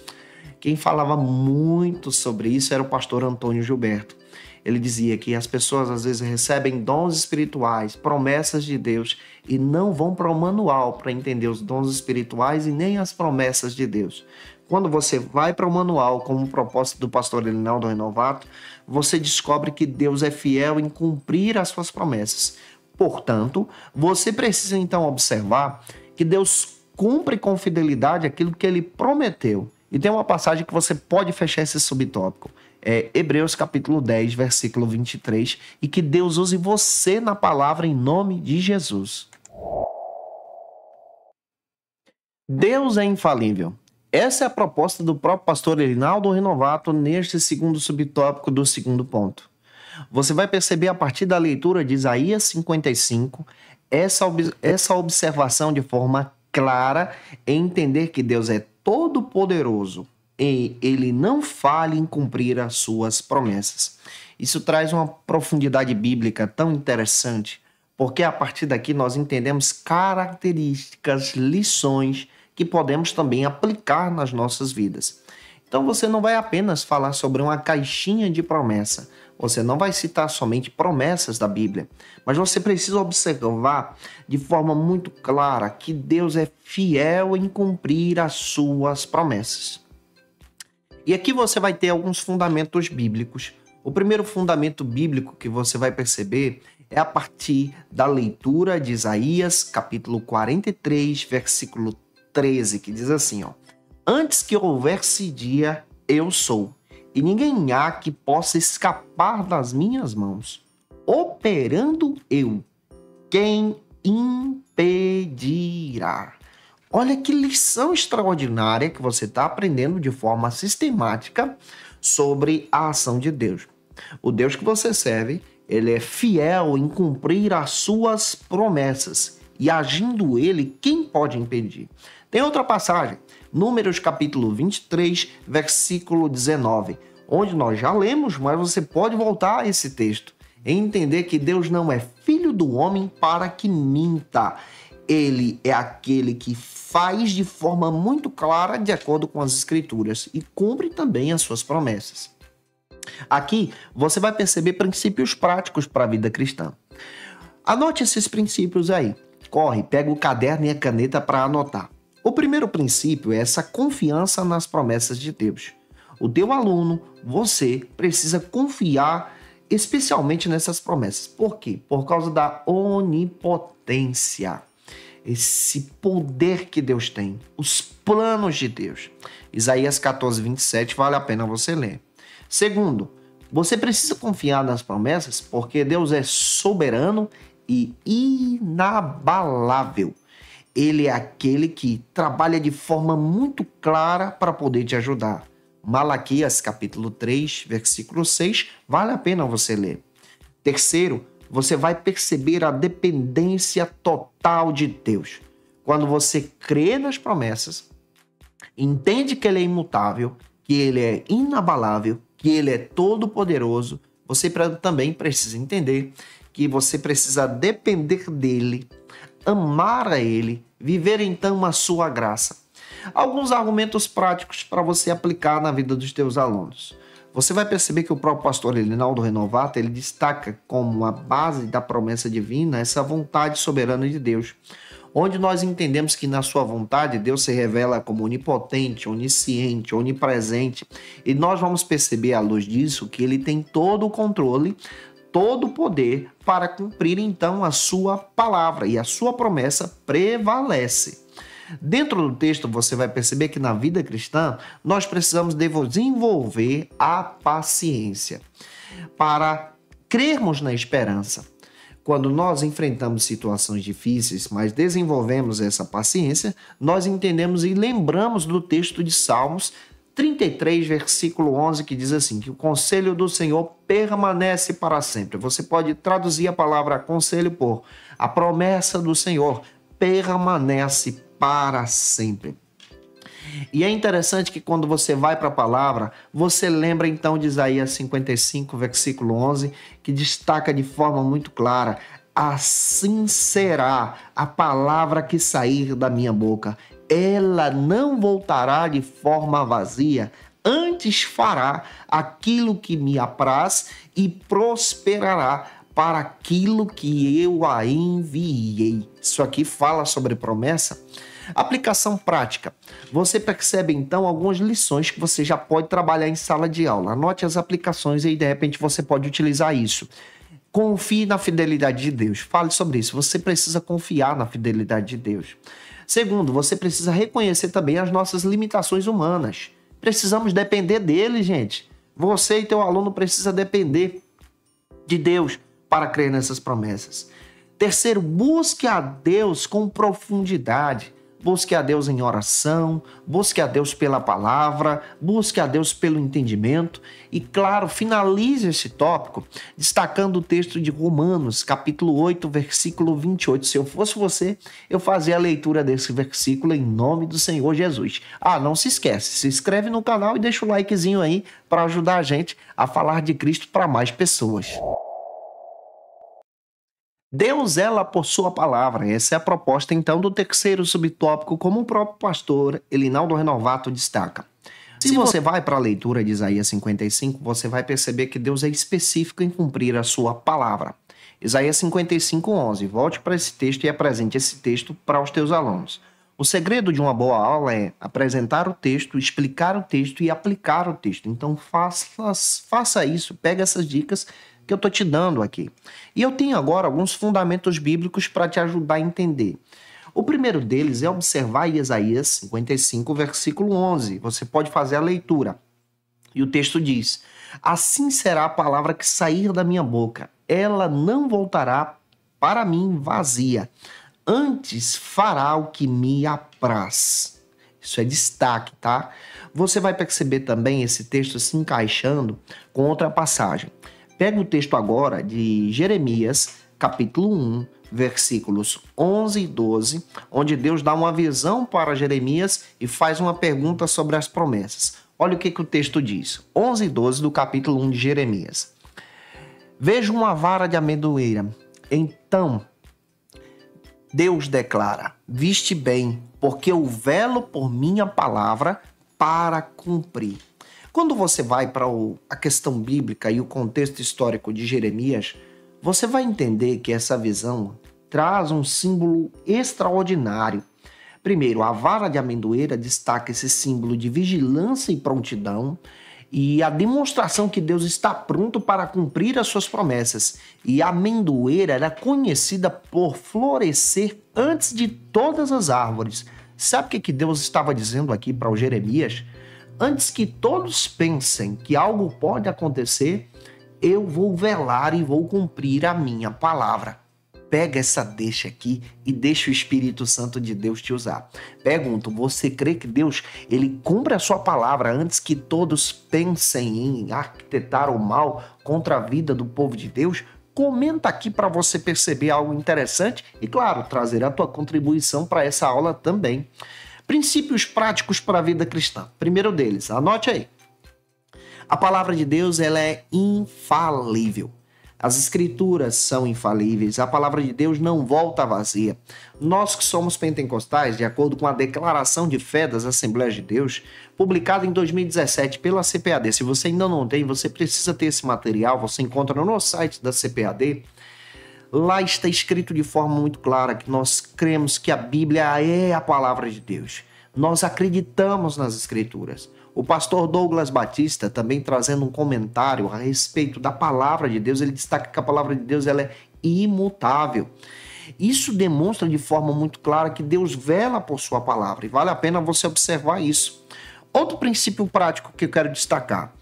Quem falava muito sobre isso era o pastor Antônio Gilberto. Ele dizia que as pessoas às vezes recebem dons espirituais, promessas de Deus, e não vão para o manual para entender os dons espirituais e nem as promessas de Deus. Quando você vai para o manual, como o propósito do pastor Elinaldo Renovato, você descobre que Deus é fiel em cumprir as suas promessas. Portanto, você precisa então observar que Deus cumpre com fidelidade aquilo que ele prometeu. E tem uma passagem que você pode fechar esse subtópico. É Hebreus capítulo 10, versículo 23, e que Deus use você na palavra em nome de Jesus. Deus é infalível. Essa é a proposta do próprio pastor Elinaldo Renovato neste segundo subtópico do segundo ponto. Você vai perceber a partir da leitura de Isaías 55 essa observação de forma clara em entender que Deus é todo-poderoso e ele não falha em cumprir as suas promessas. Isso traz uma profundidade bíblica tão interessante, porque a partir daqui nós entendemos características, lições que podemos também aplicar nas nossas vidas. Então você não vai apenas falar sobre uma caixinha de promessa, você não vai citar somente promessas da Bíblia, mas você precisa observar de forma muito clara que Deus é fiel em cumprir as suas promessas. E aqui você vai ter alguns fundamentos bíblicos. O primeiro fundamento bíblico que você vai perceber é a partir da leitura de Isaías, capítulo 43, versículo 13, que diz assim, ó: antes que houvesse dia, eu sou, e ninguém há que possa escapar das minhas mãos. Operando eu, quem impedirá? Olha que lição extraordinária que você está aprendendo de forma sistemática sobre a ação de Deus. O Deus que você serve, ele é fiel em cumprir as suas promessas. E agindo ele, quem pode impedir? Tem outra passagem, Números capítulo 23, versículo 19, onde nós já lemos, mas você pode voltar a esse texto e entender que Deus não é filho do homem para que minta. Ele é aquele que faz de forma muito clara, de acordo com as Escrituras, e cumpre também as suas promessas. Aqui você vai perceber princípios práticos para a vida cristã. Anote esses princípios aí. Corre, pega o caderno e a caneta para anotar. O primeiro princípio é essa confiança nas promessas de Deus. O teu aluno, você, precisa confiar especialmente nessas promessas. Por quê? Por causa da onipotência. Esse poder que Deus tem, os planos de Deus. Isaías 14, 27, vale a pena você ler. Segundo, você precisa confiar nas promessas porque Deus é soberano e inabalável. Ele é aquele que trabalha de forma muito clara para poder te ajudar. Malaquias capítulo 3, versículo 6, vale a pena você ler. Terceiro, você vai perceber a dependência total de Deus. Quando você crê nas promessas, entende que Ele é imutável, que Ele é inabalável, que Ele é todo-poderoso, você também precisa entender que você precisa depender dEle, amar a Ele, viver então a sua graça. Alguns argumentos práticos para você aplicar na vida dos teus alunos. Você vai perceber que o próprio pastor Elinaldo Renovato, ele destaca como a base da promessa divina essa vontade soberana de Deus, onde nós entendemos que na sua vontade Deus se revela como onipotente, onisciente, onipresente, e nós vamos perceber à luz disso que ele tem todo o controle, todo o poder para cumprir então a sua palavra, e a sua promessa prevalece. Dentro do texto você vai perceber que na vida cristã nós precisamos desenvolver a paciência para crermos na esperança. Quando nós enfrentamos situações difíceis, mas desenvolvemos essa paciência, nós entendemos e lembramos do texto de Salmos 33, versículo 11, que diz assim, que o conselho do Senhor permanece para sempre. Você pode traduzir a palavra conselho por a promessa do Senhor permanece para sempre. E é interessante que quando você vai para a palavra, você lembra então de Isaías 55, versículo 11, que destaca de forma muito clara: assim será a palavra que sair da minha boca. Ela não voltará de forma vazia, antes fará aquilo que me apraz e prosperará para aquilo que eu a enviei. Isso aqui fala sobre promessa. Aplicação prática. Você percebe então algumas lições que você já pode trabalhar em sala de aula. Anote as aplicações e de repente você pode utilizar isso. Confie na fidelidade de Deus. Fale sobre isso. Você precisa confiar na fidelidade de Deus. Segundo, você precisa reconhecer também as nossas limitações humanas. Precisamos depender dele, gente. Você e teu aluno precisa depender de Deus para crer nessas promessas. Terceiro, busque a Deus com profundidade. Busque a Deus em oração, busque a Deus pela palavra, busque a Deus pelo entendimento e, claro, finalize esse tópico destacando o texto de Romanos, capítulo 8, versículo 28. Se eu fosse você, eu fazia a leitura desse versículo em nome do Senhor Jesus. Não se esquece, se inscreve no canal e deixa o likezinho aí para ajudar a gente a falar de Cristo para mais pessoas. Deus zela por sua palavra. Essa é a proposta, então, do terceiro subtópico, como o próprio pastor Elinaldo Renovato destaca. Se você vai para a leitura de Isaías 55, você vai perceber que Deus é específico em cumprir a sua palavra. Isaías 55, 11. Volte para esse texto e apresente esse texto para os teus alunos. O segredo de uma boa aula é apresentar o texto, explicar o texto e aplicar o texto. Então, faça isso, pega essas dicas que eu estou te dando aqui. E eu tenho agora alguns fundamentos bíblicos para te ajudar a entender. O primeiro deles é observar Isaías 55, versículo 11. Você pode fazer a leitura. E o texto diz: assim será a palavra que sair da minha boca. Ela não voltará para mim vazia. Antes fará o que me apraz. Isso é destaque, tá? Você vai perceber também esse texto se encaixando com outra passagem. Pega o texto agora de Jeremias, capítulo 1, versículos 11 e 12, onde Deus dá uma visão para Jeremias e faz uma pergunta sobre as promessas. Olha o que o texto diz. 11 e 12 do capítulo 1 de Jeremias. Vejo uma vara de amendoeira. Então Deus declara: viste bem, porque eu velo por minha palavra para cumprir. Quando você vai para a questão bíblica e o contexto histórico de Jeremias, você vai entender que essa visão traz um símbolo extraordinário. Primeiro, a vara de amendoeira destaca esse símbolo de vigilância e prontidão e a demonstração que Deus está pronto para cumprir as suas promessas. E a amendoeira era conhecida por florescer antes de todas as árvores. Sabe o que Deus estava dizendo aqui para o Jeremias? Antes que todos pensem que algo pode acontecer, eu vou velar e vou cumprir a minha palavra. Pega essa deixa aqui e deixa o Espírito Santo de Deus te usar. Pergunto, você crê que Deus ele cumpre a sua palavra antes que todos pensem em arquitetar o mal contra a vida do povo de Deus? Comenta aqui para você perceber algo interessante e, claro, trazer a tua contribuição para essa aula também. Princípios práticos para a vida cristã. Primeiro deles, anote aí. A palavra de Deus ela é infalível. As escrituras são infalíveis, a palavra de Deus não volta vazia. Nós que somos pentecostais, de acordo com a Declaração de Fé das Assembleias de Deus, publicada em 2017 pela CPAD, se você ainda não tem, você precisa ter esse material, você encontra no site da CPAD. Lá está escrito de forma muito clara que nós cremos que a Bíblia é a palavra de Deus. Nós acreditamos nas escrituras. O pastor Douglas Batista, também trazendo um comentário a respeito da palavra de Deus, ele destaca que a palavra de Deus ela é imutável. Isso demonstra de forma muito clara que Deus vela por sua palavra e vale a pena você observar isso. Outro princípio prático que eu quero destacar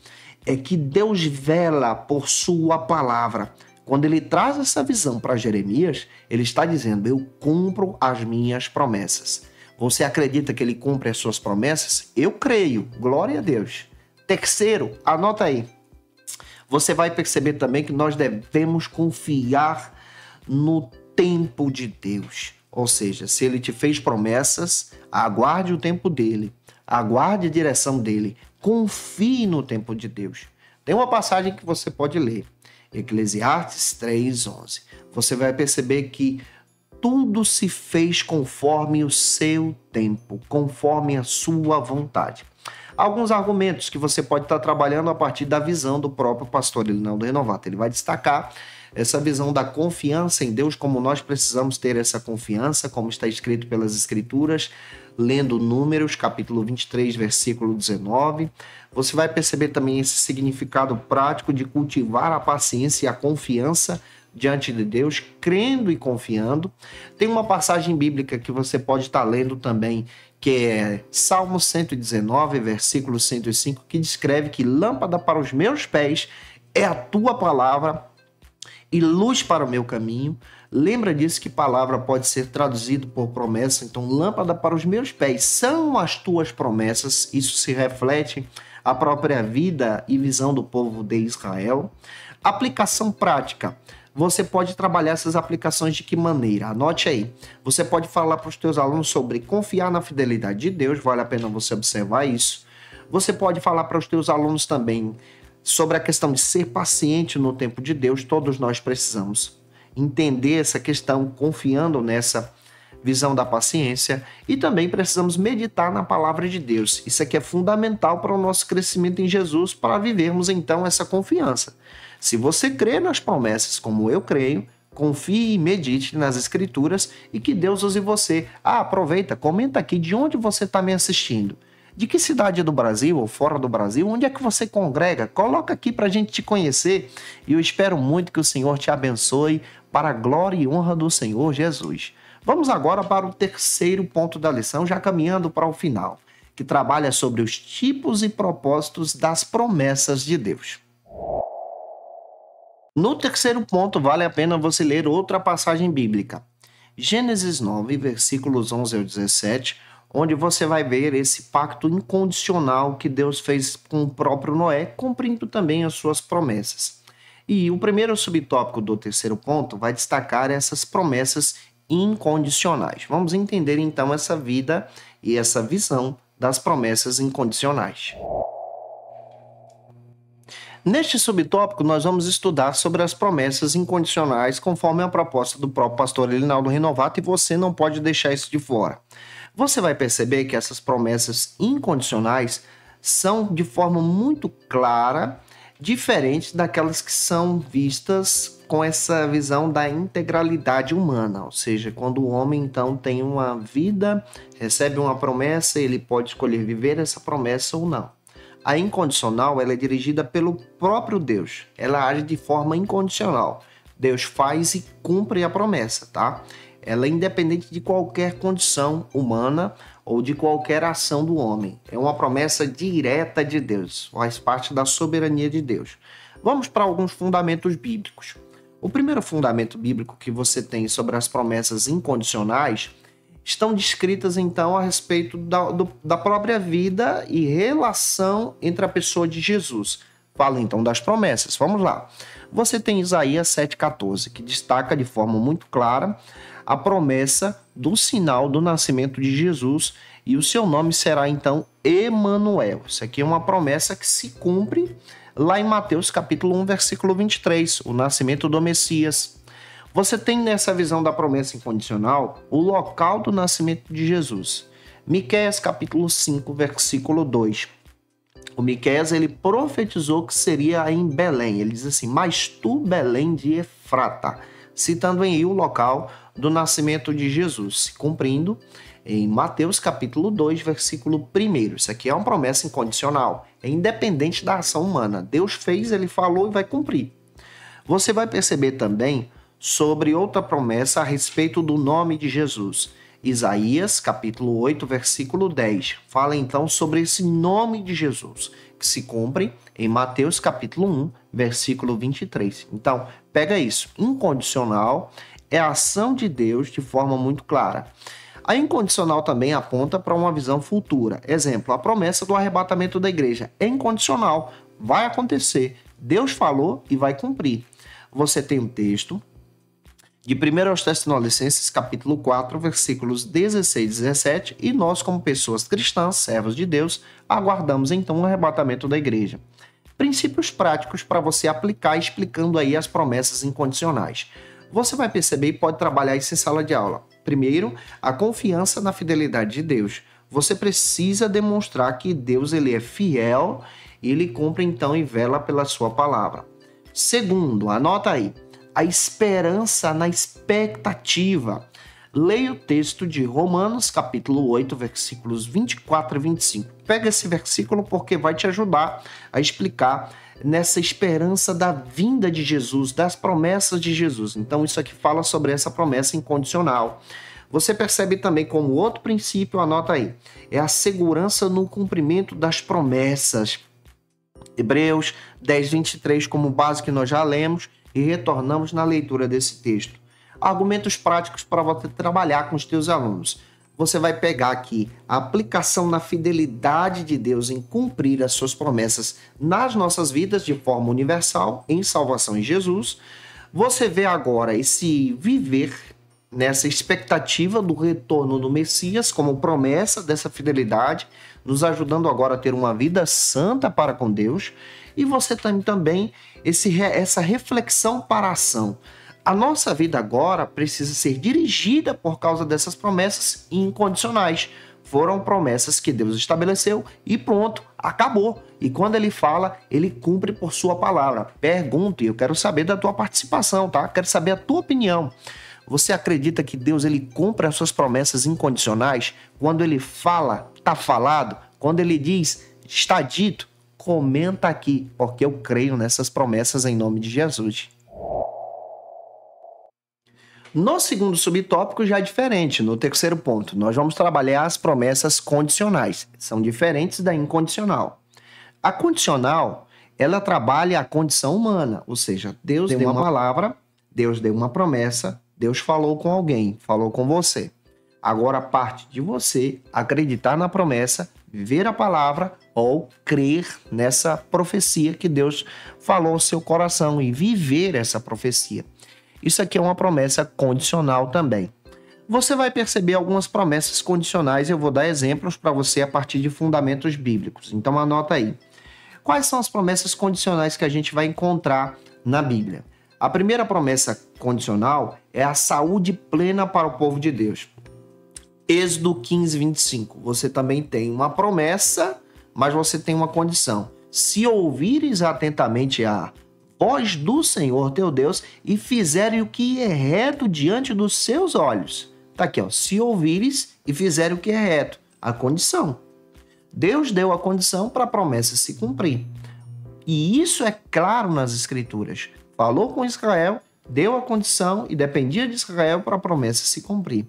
é que Deus vela por sua palavra. Quando ele traz essa visão para Jeremias, ele está dizendo: eu cumpro as minhas promessas. Você acredita que ele cumpre as suas promessas? Eu creio. Glória a Deus. Terceiro, anota aí. Você vai perceber também que nós devemos confiar no tempo de Deus. Ou seja, se ele te fez promessas, aguarde o tempo dele. Aguarde a direção dele. Confie no tempo de Deus. Tem uma passagem que você pode ler. Eclesiastes 3:11. Você vai perceber que tudo se fez conforme o seu tempo, conforme a sua vontade. Alguns argumentos que você pode estar trabalhando a partir da visão do próprio pastor Elinaldo Renovato. Ele vai destacar essa visão da confiança em Deus, como nós precisamos ter essa confiança, como está escrito pelas Escrituras, lendo Números, capítulo 23, versículo 19. Você vai perceber também esse significado prático de cultivar a paciência e a confiança diante de Deus, crendo e confiando. Tem uma passagem bíblica que você pode estar lendo também, que é Salmo 119, versículo 105, que descreve que lâmpada para os meus pés é a tua palavra e luz para o meu caminho. Lembra disso que palavra pode ser traduzido por promessa. Então, lâmpada para os meus pés são as tuas promessas. Isso se reflete a própria vida e visão do povo de Israel. Aplicação prática. Você pode trabalhar essas aplicações de que maneira? Anote aí. Você pode falar para os teus alunos sobre confiar na fidelidade de Deus, vale a pena você observar isso. Você pode falar para os teus alunos também sobre a questão de ser paciente no tempo de Deus. Todos nós precisamos entender essa questão, confiando nessa visão da paciência, e também precisamos meditar na palavra de Deus. Isso aqui é fundamental para o nosso crescimento em Jesus, para vivermos então essa confiança. Se você crê nas promessas como eu creio, confie e medite nas Escrituras e que Deus use você. Aproveita, comenta aqui de onde você está me assistindo. De que cidade do Brasil ou fora do Brasil? Onde é que você congrega? Coloca aqui para a gente te conhecer. E eu espero muito que o Senhor te abençoe para a glória e honra do Senhor Jesus. Vamos agora para o terceiro ponto da lição, já caminhando para o final, que trabalha sobre os tipos e propósitos das promessas de Deus. No terceiro ponto, vale a pena você ler outra passagem bíblica. Gênesis 9, versículos 11 ao 17, onde você vai ver esse pacto incondicional que Deus fez com o próprio Noé, cumprindo também as suas promessas. E o primeiro subtópico do terceiro ponto vai destacar essas promessas incondicionais. Vamos entender então essa vida e essa visão das promessas incondicionais. Neste subtópico, nós vamos estudar sobre as promessas incondicionais, conforme a proposta do próprio pastor Elinaldo Renovato, e você não pode deixar isso de fora. Você vai perceber que essas promessas incondicionais são, de forma muito clara, diferentes daquelas que são vistas com essa visão da integralidade humana, ou seja, quando o homem então tem uma vida, recebe uma promessa, ele pode escolher viver essa promessa ou não. A incondicional, ela é dirigida pelo próprio Deus. Ela age de forma incondicional. Deus faz e cumpre a promessa, tá? Ela é independente de qualquer condição humana ou de qualquer ação do homem. É uma promessa direta de Deus, faz parte da soberania de Deus. Vamos para alguns fundamentos bíblicos. O primeiro fundamento bíblico que você tem sobre as promessas incondicionais estão descritas, então, a respeito da própria vida e relação entre a pessoa de Jesus. Fala, então, das promessas. Vamos lá. Você tem Isaías 7,14, que destaca de forma muito clara a promessa do sinal do nascimento de Jesus, e o seu nome será, então, Emanuel. Isso aqui é uma promessa que se cumpre lá em Mateus, capítulo 1, versículo 23, o nascimento do Messias. Você tem nessa visão da promessa incondicional o local do nascimento de Jesus. Miqueias capítulo 5, versículo 2. O Miqueias, ele profetizou que seria em Belém. Ele diz assim, mas tu, Belém de Efrata, citando aí o local do nascimento de Jesus, se cumprindo em Mateus capítulo 2, versículo 1. Isso aqui é uma promessa incondicional, é independente da ação humana. Deus fez, ele falou e vai cumprir. Você vai perceber também sobre outra promessa a respeito do nome de Jesus. Isaías, capítulo 8, versículo 10. Fala então sobre esse nome de Jesus, que se cumpre em Mateus, capítulo 1, versículo 23. Então, pega isso. Incondicional é a ação de Deus de forma muito clara. A incondicional também aponta para uma visão futura. Exemplo, a promessa do arrebatamento da igreja é incondicional. Vai acontecer. Deus falou e vai cumprir. Você tem um texto de 1 aos Tessalonicenses, capítulo 4, versículos 16 e 17, e nós, como pessoas cristãs, servos de Deus, aguardamos então o arrebatamento da igreja. Princípios práticos para você aplicar, explicando aí as promessas incondicionais. Você vai perceber e pode trabalhar isso em sala de aula. Primeiro, a confiança na fidelidade de Deus. Você precisa demonstrar que Deus ele é fiel e ele cumpre então e vela pela sua palavra. Segundo, anota aí, a esperança na expectativa. Leia o texto de Romanos, capítulo 8, versículos 24 e 25. Pega esse versículo porque vai te ajudar a explicar nessa esperança da vinda de Jesus, das promessas de Jesus. Então, isso aqui fala sobre essa promessa incondicional. Você percebe também como outro princípio, anota aí, é a segurança no cumprimento das promessas. Hebreus 10, 23, como base que nós já lemos, e retornamos na leitura desse texto. Argumentos práticos para você trabalhar com os teus alunos. Você vai pegar aqui a aplicação na fidelidade de Deus em cumprir as suas promessas nas nossas vidas de forma universal, em salvação em Jesus. Você vê agora esse viver nessa expectativa do retorno do Messias como promessa dessa fidelidade, nos ajudando agora a ter uma vida santa para com Deus. E você tem também essa reflexão para a ação. A nossa vida agora precisa ser dirigida por causa dessas promessas incondicionais. Foram promessas que Deus estabeleceu e pronto, acabou. E quando ele fala, ele cumpre por sua palavra. Pergunto, e eu quero saber da tua participação, tá? Quero saber a tua opinião. Você acredita que Deus ele cumpre as suas promessas incondicionais? Quando ele fala, está falado. Quando ele diz, está dito. Comenta aqui, porque eu creio nessas promessas em nome de Jesus. No segundo subtópico já é diferente, no terceiro ponto. Nós vamos trabalhar as promessas condicionais. São diferentes da incondicional. A condicional, ela trabalha a condição humana, ou seja, Deus deu uma palavra, Deus deu uma promessa, Deus falou com alguém, falou com você. Agora parte de você acreditar na promessa, viver a palavra ou crer nessa profecia que Deus falou ao seu coração e viver essa profecia. Isso aqui é uma promessa condicional também. Você vai perceber algumas promessas condicionais, eu vou dar exemplos para você a partir de fundamentos bíblicos. Então anota aí. Quais são as promessas condicionais que a gente vai encontrar na Bíblia? A primeira promessa condicional é a saúde plena para o povo de Deus. Êxodo 15, 25. Você também tem uma promessa, mas você tem uma condição. Se ouvires atentamente a voz do Senhor teu Deus e fizerem o que é reto diante dos seus olhos. Tá aqui, ó. Se ouvires e fizerem o que é reto. A condição. Deus deu a condição para a promessa se cumprir. E isso é claro nas Escrituras. Falou com Israel, deu a condição e dependia de Israel para a promessa se cumprir.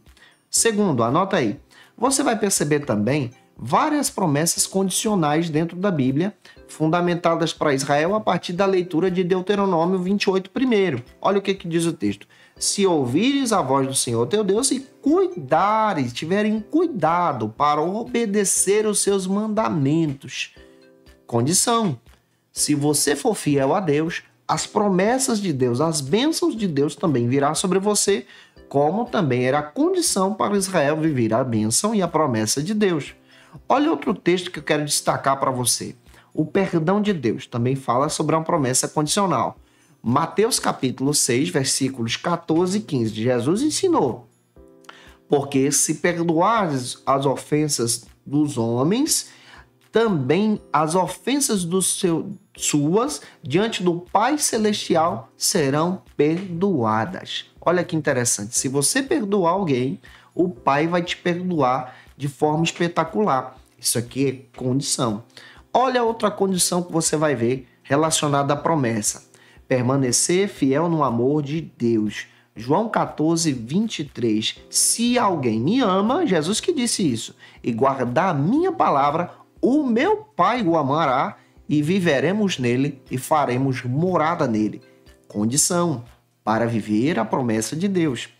Segundo, anota aí. Você vai perceber também várias promessas condicionais dentro da Bíblia, fundamentadas para Israel a partir da leitura de Deuteronômio 28 primeiro. Olha o que diz o texto. Se ouvires a voz do Senhor teu Deus e cuidares, tiverem cuidado para obedecer os seus mandamentos. Condição. Se você for fiel a Deus, as promessas de Deus, as bênçãos de Deus também virá sobre você, como também era a condição para Israel viver a bênção e a promessa de Deus. Olha outro texto que eu quero destacar para você. O perdão de Deus também fala sobre uma promessa condicional. Mateus capítulo 6, versículos 14 e 15. Jesus ensinou: porque se perdoares as ofensas dos homens, também as ofensas suas diante do Pai Celestial serão perdoadas. Olha que interessante. Se você perdoar alguém, o Pai vai te perdoar de forma espetacular. Isso aqui é condição. Olha outra condição que você vai ver relacionada à promessa. Permanecer fiel no amor de Deus. João 14, 23. Se alguém me ama, Jesus que disse isso, e guardar a minha palavra, o meu Pai o amará e viveremos nele e faremos morada nele. Condição para viver a promessa de Deus.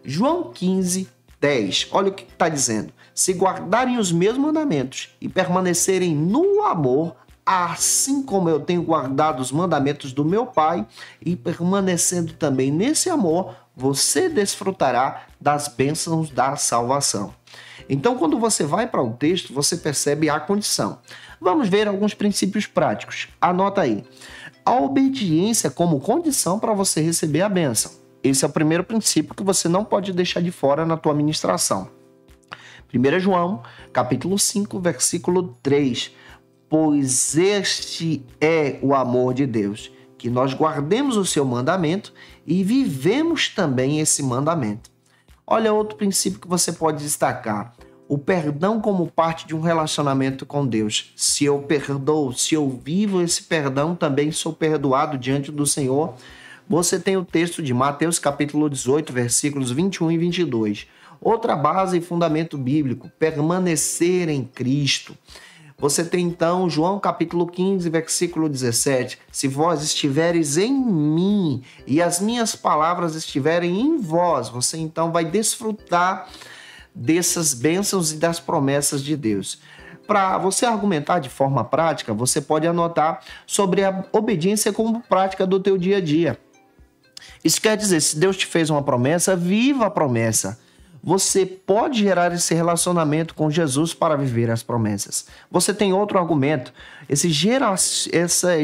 João 15, 10. Olha o que está dizendo. Se guardarem os meus mandamentos e permanecerem no amor, assim como eu tenho guardado os mandamentos do meu Pai e permanecendo também nesse amor, você desfrutará das bênçãos da salvação. Então, quando você vai para o texto, você percebe a condição. Vamos ver alguns princípios práticos. Anota aí. A obediência como condição para você receber a bênção. Esse é o primeiro princípio que você não pode deixar de fora na tua ministração. 1 João, capítulo 5, versículo 3. Pois este é o amor de Deus, que nós guardemos o seu mandamento e vivemos também esse mandamento. Olha outro princípio que você pode destacar. O perdão como parte de um relacionamento com Deus. Se eu perdoo, se eu vivo esse perdão, também sou perdoado diante do Senhor. Você tem o texto de Mateus capítulo 18, versículos 21 e 22. Outra base e fundamento bíblico, permanecer em Cristo. Você tem então João capítulo 15, versículo 17. Se vós estiveres em mim e as minhas palavras estiverem em vós, você então vai desfrutar dessas bênçãos e das promessas de Deus. Para você argumentar de forma prática, você pode anotar sobre a obediência como prática do teu dia a dia. Isso quer dizer, se Deus te fez uma promessa, viva a promessa. Você pode gerar esse relacionamento com Jesus para viver as promessas. Você tem outro argumento, esse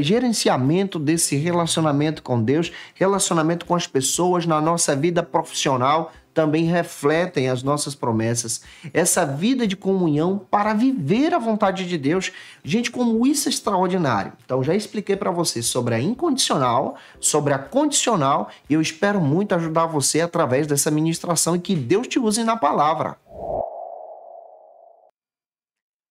gerenciamento desse relacionamento com Deus, relacionamento com as pessoas na nossa vida profissional, também refletem as nossas promessas. Essa vida de comunhão para viver a vontade de Deus. Gente, como isso é extraordinário. Então, já expliquei para você sobre a incondicional, sobre a condicional, e eu espero muito ajudar você através dessa ministração e que Deus te use na palavra.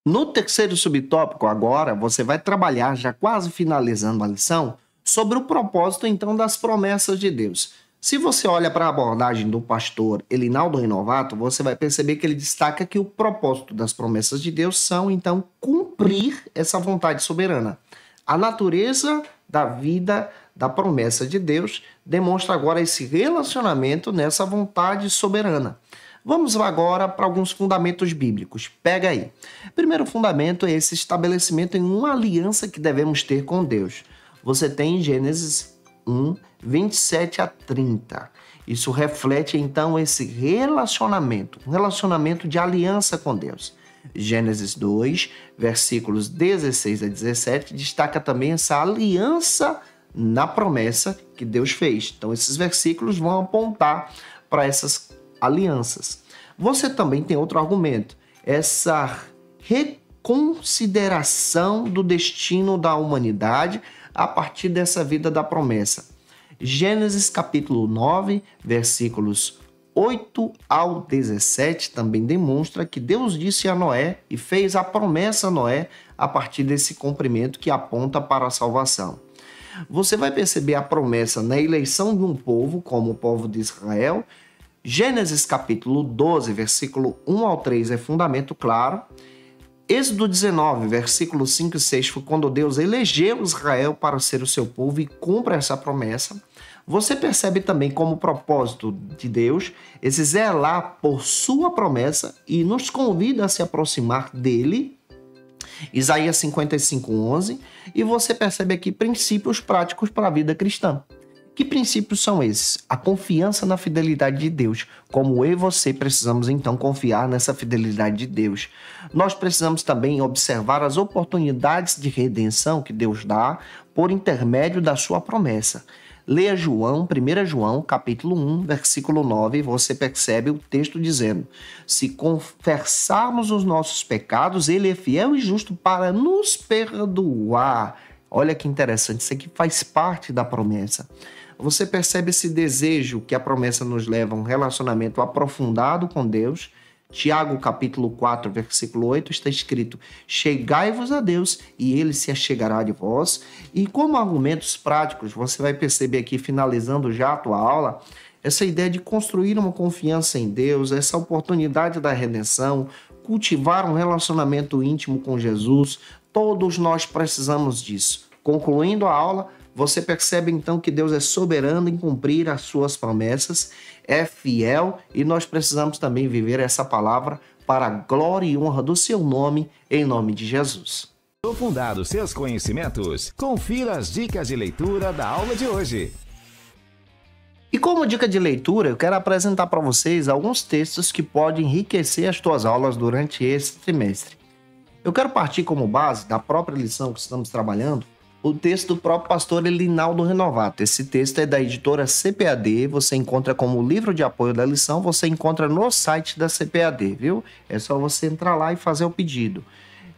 No terceiro subtópico, agora, você vai trabalhar, já quase finalizando a lição, sobre o propósito, então, das promessas de Deus. Se você olha para a abordagem do pastor Elinaldo Renovato, você vai perceber que ele destaca que o propósito das promessas de Deus são, então, cumprir essa vontade soberana. A natureza da vida da promessa de Deus demonstra agora esse relacionamento nessa vontade soberana. Vamos agora para alguns fundamentos bíblicos. Pega aí. Primeiro fundamento é esse estabelecimento em uma aliança que devemos ter com Deus. Você tem em Gênesis 1, 27 a 30. Isso reflete, então, esse relacionamento, um relacionamento de aliança com Deus. Gênesis 2, versículos 16 a 17, destaca também essa aliança na promessa que Deus fez. Então, esses versículos vão apontar para essas alianças. Você também tem outro argumento, essa reconsideração do destino da humanidade a partir dessa vida da promessa. Gênesis capítulo 9, versículos 8 ao 17 também demonstra que Deus disse a Noé e fez a promessa a Noé a partir desse cumprimento que aponta para a salvação. Você vai perceber a promessa na eleição de um povo, como o povo de Israel. Gênesis capítulo 12, versículo 1 ao 3 é fundamento claro. Êxodo 19, versículos 5 e 6 foi quando Deus elegeu Israel para ser o seu povo e cumpre essa promessa. Você percebe também como propósito de Deus esse zelar por sua promessa e nos convida a se aproximar dele. Isaías 55:11, e você percebe aqui princípios práticos para a vida cristã. Que princípios são esses? A confiança na fidelidade de Deus. Como eu e você precisamos então confiar nessa fidelidade de Deus. Nós precisamos também observar as oportunidades de redenção que Deus dá por intermédio da sua promessa. Leia João, 1 João, capítulo 1, versículo 9, e você percebe o texto dizendo: se confessarmos os nossos pecados, ele é fiel e justo para nos perdoar. Olha que interessante, isso aqui faz parte da promessa. Você percebe esse desejo que a promessa nos leva a um relacionamento aprofundado com Deus. Tiago, capítulo 4, versículo 8, está escrito: chegai-vos a Deus e ele se achegará de vós. E como argumentos práticos, você vai perceber aqui, finalizando já a tua aula, essa ideia de construir uma confiança em Deus, essa oportunidade da redenção, cultivar um relacionamento íntimo com Jesus. Todos nós precisamos disso. Concluindo a aula, você percebe então que Deus é soberano em cumprir as suas promessas, é fiel e nós precisamos também viver essa palavra para a glória e honra do seu nome, em nome de Jesus. Aprofundado seus conhecimentos, confira as dicas de leitura da aula de hoje. E como dica de leitura, eu quero apresentar para vocês alguns textos que podem enriquecer as tuas aulas durante esse trimestre. Eu quero partir como base da própria lição que estamos trabalhando, o texto do próprio pastor Elinaldo Renovato. Esse texto é da editora CPAD, você encontra como livro de apoio da lição, você encontra no site da CPAD, viu? É só você entrar lá e fazer o pedido.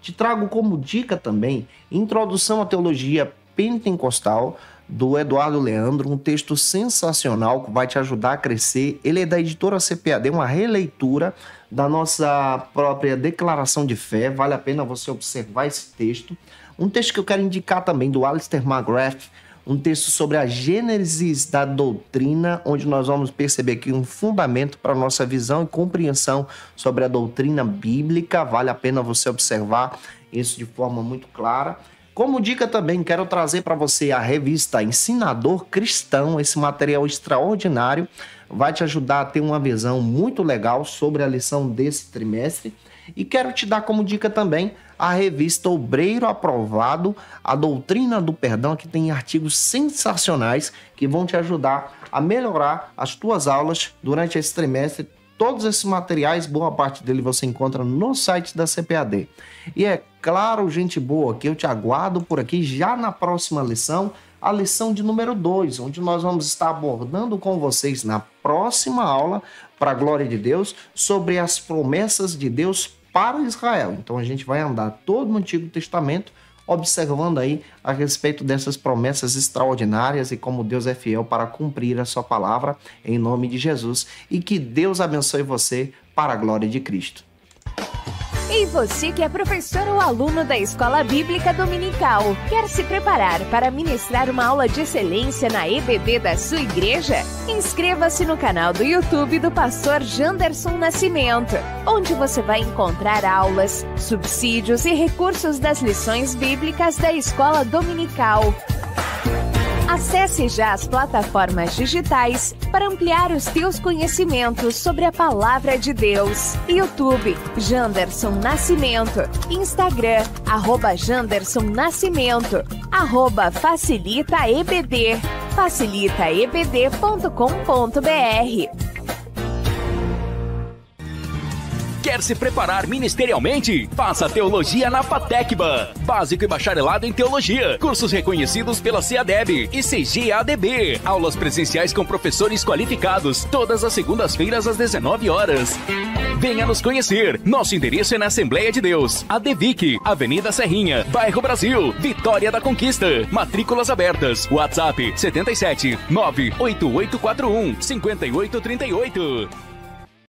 Te trago como dica também Introdução à Teologia Pentecostal, do Eduardo Leandro, um texto sensacional que vai te ajudar a crescer. Ele é da editora CPAD, uma releitura da nossa própria declaração de fé, vale a pena você observar esse texto. Um texto que eu quero indicar também do Alistair McGrath, um texto sobre a gênesis da doutrina, onde nós vamos perceber aqui um fundamento para a nossa visão e compreensão sobre a doutrina bíblica. Vale a pena você observar isso de forma muito clara. Como dica também, quero trazer para você a revista Ensinador Cristão. Esse material extraordinário vai te ajudar a ter uma visão muito legal sobre a lição desse trimestre. E quero te dar como dica também a revista Obreiro Aprovado, a Doutrina do Perdão, que tem artigos sensacionais que vão te ajudar a melhorar as tuas aulas durante esse trimestre. Todos esses materiais, boa parte dele você encontra no site da CPAD. E é claro, gente boa, que eu te aguardo por aqui já na próxima lição, a lição de número 2, onde nós vamos estar abordando com vocês na próxima aula, para a glória de Deus, sobre as promessas de Deus para Israel. Então a gente vai andar todo no Antigo Testamento, observando aí a respeito dessas promessas extraordinárias e como Deus é fiel para cumprir a sua palavra, em nome de Jesus. E que Deus abençoe você para a glória de Cristo. E você que é professor ou aluno da Escola Bíblica Dominical, quer se preparar para ministrar uma aula de excelência na EBD da sua igreja? Inscreva-se no canal do YouTube do pastor Janderson Nascimento, onde você vai encontrar aulas, subsídios e recursos das lições bíblicas da Escola Dominical. Acesse já as plataformas digitais para ampliar os teus conhecimentos sobre a Palavra de Deus. YouTube, Janderson Nascimento. Instagram, @Janderson Nascimento. @FacilitaEBD. facilitaebd.com.br. Quer se preparar ministerialmente? Faça teologia na FATECBA. Básico e bacharelado em teologia. Cursos reconhecidos pela CEADEB e CGADB. Aulas presenciais com professores qualificados. Todas as segundas-feiras às 19 horas. Venha nos conhecer. Nosso endereço é na Assembleia de Deus. ADVIC, Avenida Serrinha, Bairro Brasil, Vitória da Conquista. Matrículas abertas. WhatsApp 77 98841 5838.